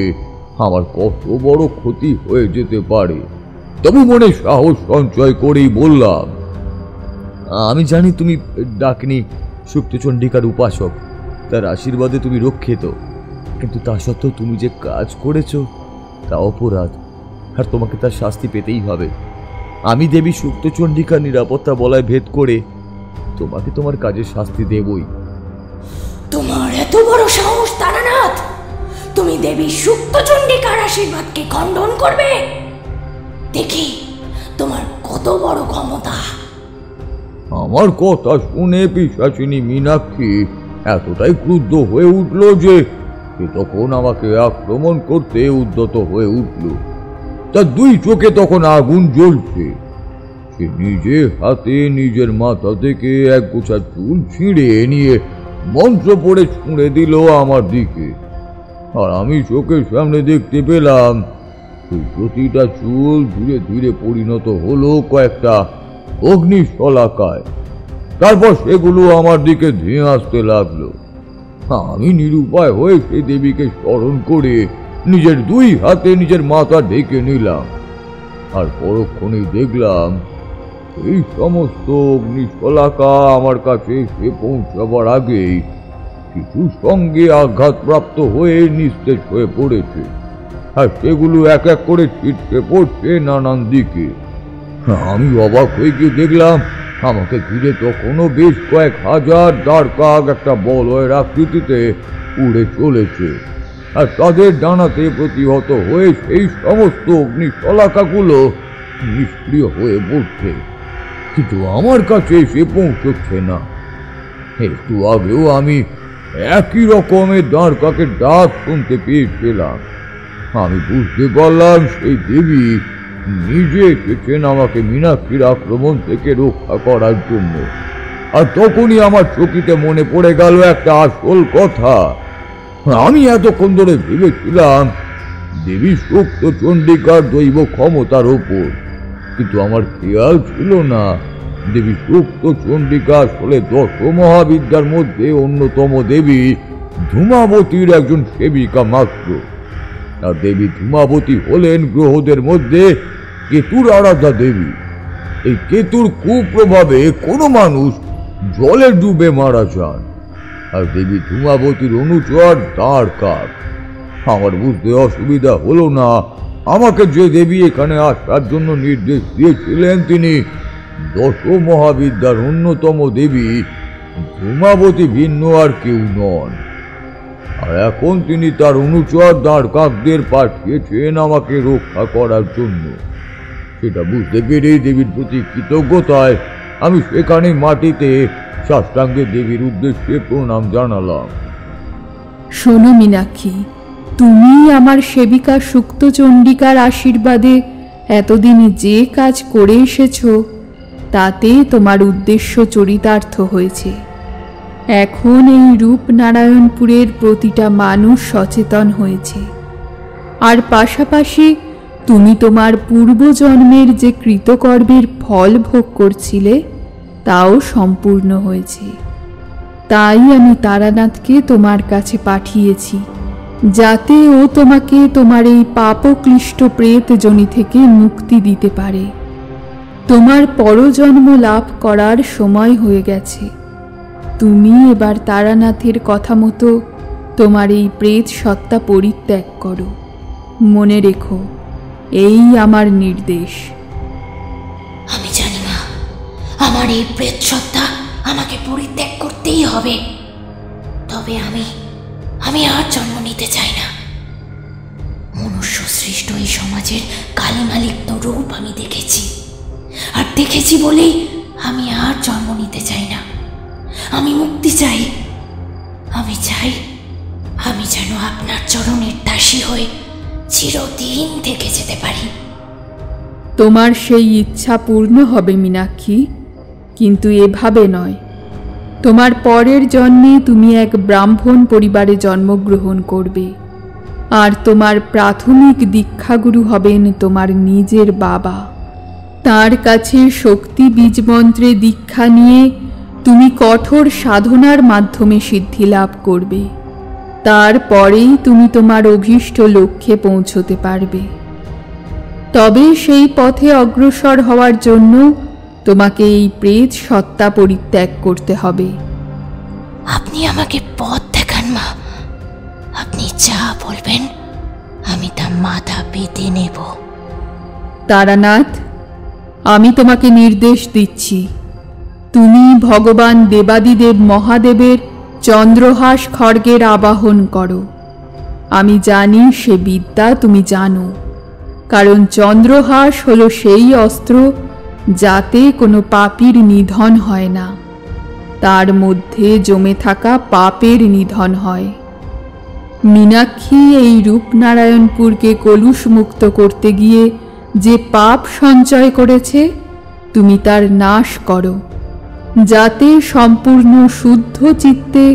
Speaker 4: আমার কত বড় ক্ষতি হয়ে যেতে পারে। তবু মনে সাহস সঞ্চয় করেই বললাম,
Speaker 6: আমি জানি তুমি ডাকিনী সুক্তচণ্ডিকার উপাসক, তার আশীর্বাদে তুমি রক্ষিত, কিন্তু তা সত্ত্বেও তুমি যে কাজ করেছো তা অপরাধ, আর তোমাকে তার শাস্তি পেতেই হবে। আমি দেবী সুক্তচণ্ডিকার নিরাপত্তা বলয় ভেদ করে তোমাকে তোমার কাজের শাস্তি দেবই।
Speaker 8: তোমার এত বড় সাহস তারানাথ, তুমি দেবী সুক্তচণ্ডিকার আশীর্বাদকে খণ্ডন করবে? দেখি তোমার কত বড় ক্ষমতা।
Speaker 4: আমার কথা শুনে পিশাচিনী মীনাক্ষী এতটাই ক্রুদ্ধ হয়ে উঠল যে সে তখন আমাকে আক্রমণ করতে উদ্যত হয়ে উঠল। তার দুই চোখে তখন আগুন জ্বলছে। সে নিজে হাতে নিজের মাথা থেকে এক গোছা চুল ছিঁড়ে নিয়ে মন্ত্র পড়ে ছুঁড়ে দিল আমার দিকে। আর আমি চোখের সামনে দেখতে পেলাম সেই প্রতিটা চুল ধীরে ধীরে পরিণত হলো কয়েকটা অগ্নিশলাকায়। তারপর সেগুলো আমার দিকে ধেয়ে আসতে লাগলো। আমি নিরুপায় হয়ে সেই দেবীকে স্মরণ করে নিজের দুই হাতে নিজের মাথা ঢেকে নিলাম। আর পরক্ষণেই দেখলাম এই সমস্ত অগ্নিশলাকা আমার কাছে এসে পৌঁছাবার আগেই কিছু সঙ্গে আঘাতপ্রাপ্ত হয়ে নিস্তেজ হয়ে পড়েছে, আর সেগুলো এক এক করে ছিটকে পড়ছে নানান দিকে। আমি অবাক হয়ে গিয়ে দেখলাম আমাকে ঘিরে তখনও বেশ কয়েক হাজার দ্বারকাক একটা বলয়ের আকৃতিতে উড়ে চলেছে, আর তাদের ডানাতে প্রতিহত হয়ে সেই সমস্ত অগ্নিশলাকাগুলো নিষ্ক্রিয় হয়ে পড়ছে, কিন্তু আমার কাছে এসে পৌঁছচ্ছে না। একটু আগেও আমি একই রকমের দ্বারকাকের ডাক শুনতে পেয়েছিলাম। আমি বুঝতে পারলাম সেই দেবী নিজে এসেছেন আমাকে মীনাক্ষীর আক্রমণ থেকে রক্ষা করার জন্য। আর তখনই আমার চকিতে মনে পড়ে গেল একটা আসল কথা। আমি এতক্ষণ ধরে ভেবেছিলাম দেবী সুপ্ত চণ্ডিকার দৈব ক্ষমতার ওপর, কিন্তু আমার খেয়াল ছিল না দেবী সুপ্ত চণ্ডিকা আসলে 10 মহাবিদ্যার মধ্যে অন্যতম দেবী ধূমাবতীর একজন সেবিকা মাত্র। আর দেবী ধূমাবতী হলেন গ্রহদের মধ্যে কেতুর আরাধ্যা দেবী। এই কেতুর কুপ্রভাবে কোনো মানুষ জলে ডুবে মারা যান, আর দেবী ধূমাবতীর অনুচর দ্বারকাক। আমার বুঝতে অসুবিধা হলো না আমাকে যে দেবী এখানে আসার জন্য নির্দেশ দিয়েছিলেন তিনি 10 মহাবিদ্যার অন্যতম দেবী ধূমাবতী ভিন্ন আর কেউ নন। আর এখন তিনি তার অনুচর দ্বারকাকদের পাঠিয়েছেন আমাকে রক্ষা করার জন্য। সেটা বুঝতে পেরে দেবীর প্রতি কৃতজ্ঞতায় আমি সেখানে মাটিতে সাষ্টাঙ্গে দেবীর উদ্দেশ্যে প্রণাম জানালাম।
Speaker 12: শোনো মীনাক্ষী, তুমি আমার সেবিকা সুক্ত চণ্ডিকার আশীর্বাদে এতদিন যে কাজ করে এসেছো তাতে তোমার উদ্দেশ্য চরিতার্থ হয়েছে। এখন এই রূপনারায়ণপুরের প্রতিটা মানুষ সচেতন হয়েছে, আর পাশাপাশি তুমি তোমার পূর্বজন্মের যে কৃতকর্মের ফল ভোগ করছিলে তাও সম্পূর্ণ হয়েছে। তাই আমি তারানাথকে তোমার কাছে পাঠিয়েছি, যাতে ও তোমাকে তোমার এই পাপক্লিষ্ট প্রেত যোনি থেকে মুক্তি দিতে পারে। তোমার পরজন্ম লাভ করার সময় হয়ে গেছে। তুমি এবার তারানাথের কথা মতো তোমার এই প্রেত সত্তা পরিত্যাগ করো। মনে রেখো, এই আমার নির্দেশ।
Speaker 8: আমি জানি মা, আমার এই প্রেত সত্তা আমাকে পরিত্যাগ করতেই হবে। তবে আমি আর জন্ম নিতে চাই না। মনুষ্য সৃষ্ট এই সমাজের কালিমালিপ্ত রূপ আমি দেখেছি, আর দেখেছি বলেই আমি আর জন্ম নিতে চাই না। আমি মুক্তি চাই। আমি চাই আমি যেন আপনার চরণের দাসী হয়ে চিরদিন থেকে যেতে পারি।
Speaker 12: তোমার সেই ইচ্ছা পূর্ণ হবে মীনাক্ষী, কিন্তু এভাবে নয়। তোমার পরের জন্মে তুমি এক ব্রাহ্মণ পরিবারে জন্মগ্রহণ করবে, আর তোমার প্রাথমিক দীক্ষাগুরু হবেন তোমার নিজের বাবা। তার কাছে শক্তি বীজ মন্ত্রে দীক্ষা নিয়ে তুমি কঠোর সাধনার মাধ্যমে সিদ্ধি লাভ করবে। তারপরেই তুমি তোমার অভীষ্ট লক্ষ্যে পৌঁছতে পারবে। তবে সেই পথে অগ্রসর হওয়ার জন্য তোমাকে এই প্রেত সত্তা পরিত্যাগ করতে হবে।
Speaker 8: আপনি আমাকে পথ দেখান মা। আপনি যা বলবেন আমি তা মাথা পেতে নেব।
Speaker 12: তারানাথ, আমি তোমাকে নির্দেশ দিচ্ছি, তুমি ভগবান দেবাদিদেব মহাদেবের চন্দ্রহাস খড়গের আবাহন করো। আমি জানি সে বিদ্যা তুমি জানো, কারণ চন্দ্রহাস হলো সেই অস্ত্র যাতে কোনো পাপীর নিধন হয় না, তার মধ্যে জমে থাকা পাপের নিধন হয়। মীনাক্ষী এই রূপনারায়ণপুরকে কলুষ মুক্ত করতে গিয়ে যে পাপ সঞ্চয় করেছে, তুমি তার নাশ করো, যাতে সম্পূর্ণ শুদ্ধ চিত্তে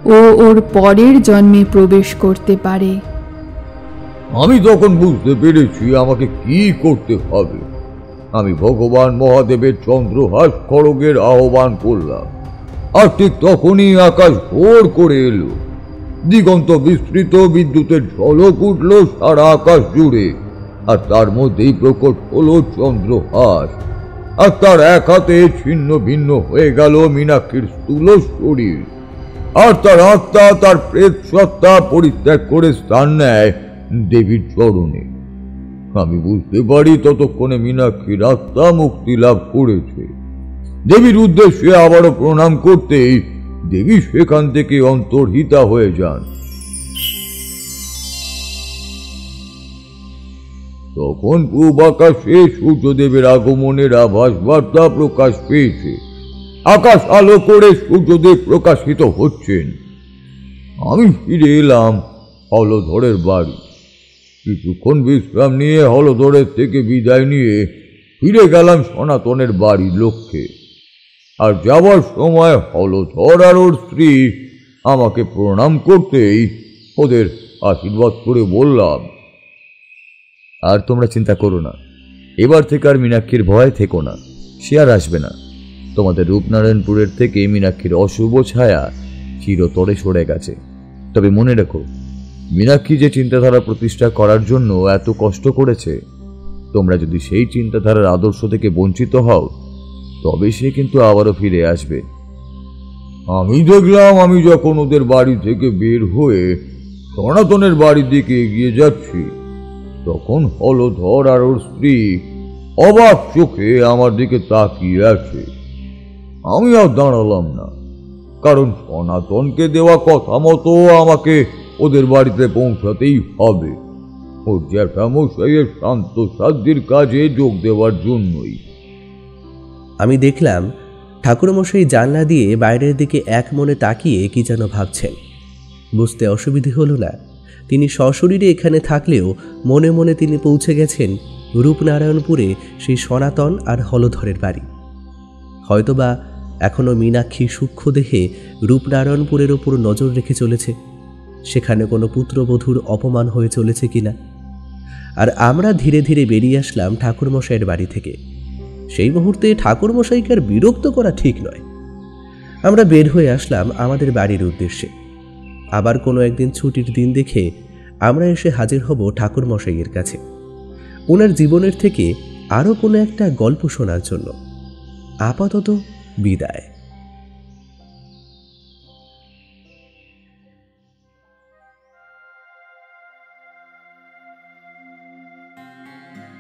Speaker 12: ও ওর পরের জন্মে প্রবেশ করতে পারে।
Speaker 4: আমি তখন বুঝতে পেরেছি আমাকে কি করতে হবে। আমি ভগবান মহাদেবের চন্দ্রহাস খড়গের আহ্বান করলাম, আর ঠিক তখনই আকাশ ঘোর করে এলো। দিগন্ত বিস্তৃত বিদ্যুতের ঝলক উঠল সারা আকাশ জুড়ে, আর তার মধ্যেই প্রকট হলো চন্দ্রহাস, আর তার এক হাতে ছিন্ন ভিন্ন হয়ে গেল মীনাক্ষীর স্থূল শরীর, আর তার আত্মা তার প্রেত সত্তা পরিত্যাগ করে স্থান নেয় দেবীর চরণে। আমি বুঝতে পারি ততক্ষণে মীনাক্ষীর আত্মা মুক্তি লাভ করেছে। দেবীর উদ্দেশ্যে আবারও প্রণাম করতেই দেবী সেখান থেকে অন্তর্হিতা হয়ে যান। তখন পূব আকাশে সূর্যদেবের আগমনের আভাস বার্তা প্রকাশ পেয়েছে। আকাশ আলো করে সূর্যদেব প্রকাশিত হচ্ছেন। আমি ফিরে এলাম হলধরের বাড়ি। কিছুক্ষণ বিশ্রাম নিয়ে হলধরের থেকে বিদায় নিয়ে ফিরে গেলাম সনাতনের বাড়ির লক্ষ্যে। আর যাবার সময় হলধর আর ওর স্ত্রী আমাকে প্রণাম করতেই ওদের আশীর্বাদ করে বললাম,
Speaker 6: আর তোমরা চিন্তা করো না, এবার থেকে আর মীনাক্ষীর ভয় থেকো না, সে আর আসবে না। তোমাদের রূপনারায়ণপুরের থেকে মীনাক্ষীর অশুভ ছায়া চিরতরে সরে গেছে। তবে মনে রেখো, মীনাক্ষী যে চিন্তাধারা প্রতিষ্ঠা করার জন্য এত কষ্ট করেছে, তোমরা যদি সেই চিন্তাধারার আদর্শ থেকে বঞ্চিত হও, তবে সে কিন্তু আবারও ফিরে আসবে।
Speaker 4: আমি দেখলাম আমি যখন ওদের বাড়ি থেকে বের হয়ে সনাতনের বাড়ির দিকে এগিয়ে যাচ্ছি, তখন হলধর আর ওর স্ত্রী অবাক চোখে আমার দিকে তাকিয়ে আছে। আমি আর দাঁড়ালাম না, কারণ সনাতনকে দেওয়া কথা মতো আমাকে ওদের বাড়িতে পৌঁছাতেই হবে, ওর জ্যাঠামশাইয়ের শান্ত সাধ্যের কাজে যোগ দেওয়ার জন্যই।
Speaker 1: আমি দেখলাম ঠাকুরমশাই জানলা দিয়ে বাইরের দিকে এক মনে তাকিয়ে কি যেন ভাবছেন। বুঝতে অসুবিধে হলো না, তিনি সশরীরে এখানে থাকলেও মনে মনে তিনি পৌঁছে গেছেন রূপনারায়ণপুরে সেই সনাতন আর হলধরের বাড়ি। হয়তোবা এখনও মীনাক্ষী সূক্ষ্ম দেহে রূপনারায়ণপুরের ওপর নজর রেখে চলেছে, সেখানে কোনো পুত্রবধূর অপমান হয়ে চলেছে কিনা। আর আমরা ধীরে ধীরে বেরিয়ে আসলাম ঠাকুরমশাইয়ের বাড়ি থেকে। সেই মুহূর্তে ঠাকুরমশাইকে আর বিরক্ত করা ঠিক নয়। আমরা বের হয়ে আসলাম আমাদের বাড়ির উদ্দেশ্যে। আবার কোনো একদিন ছুটির দিন দেখে আমরা এসে হাজির হব ঠাকুরমশাইয়ের কাছে, ওনার জীবনের থেকে আরও কোনো একটা গল্প শোনার জন্য। আপাতত বিদায়।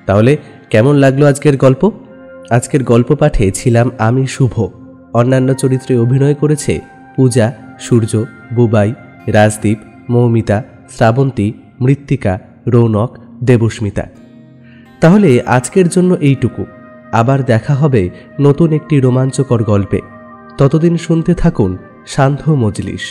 Speaker 1: তাহলে কেমন লাগলো আজকের গল্প? আজকের গল্প পাঠে ছিলাম আমি শুভ। অন্যান্য চরিত্রে অভিনয় করেছে পূজা, সূর্য, বুবাই, রাজদীপ, মৌমিতা, শ্রাবন্তী, মৃত্তিকা, রৌনক, দেবস্মিতা। তাহলে আজকের জন্য এইটুকু। আবার দেখা হবে নতুন একটি রোমাঞ্চকর গল্পে। ততদিন শুনতে থাকুন সান্ধ্য মজলিস।